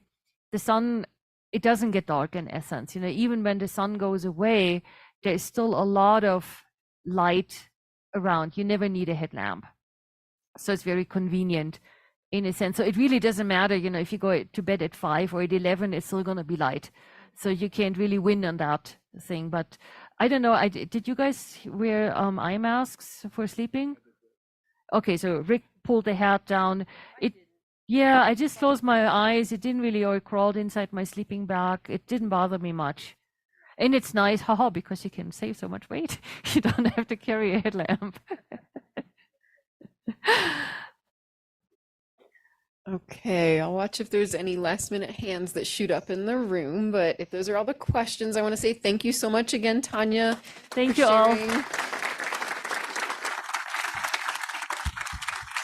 it doesn't get dark in essence. You know, even when the sun goes away, there's still a lot of light around. You never need a headlamp. So it's very convenient in a sense. So it really doesn't matter, you know, if you go to bed at 5 or at 11, it's still going to be light. So you can't really win on that thing. But I don't know, did you guys wear eye masks for sleeping? Okay, so Rick pulled the hat down. Yeah, I just closed my eyes. It didn't really, or it crawled inside my sleeping bag. It didn't bother me much. And it's nice, haha, because you can save so much weight. You don't have to carry a headlamp. Okay, I'll watch if there's any last minute hands that shoot up in the room. But if those are all the questions, I want to say thank you so much again, Tanja. Thank for you all. sharing.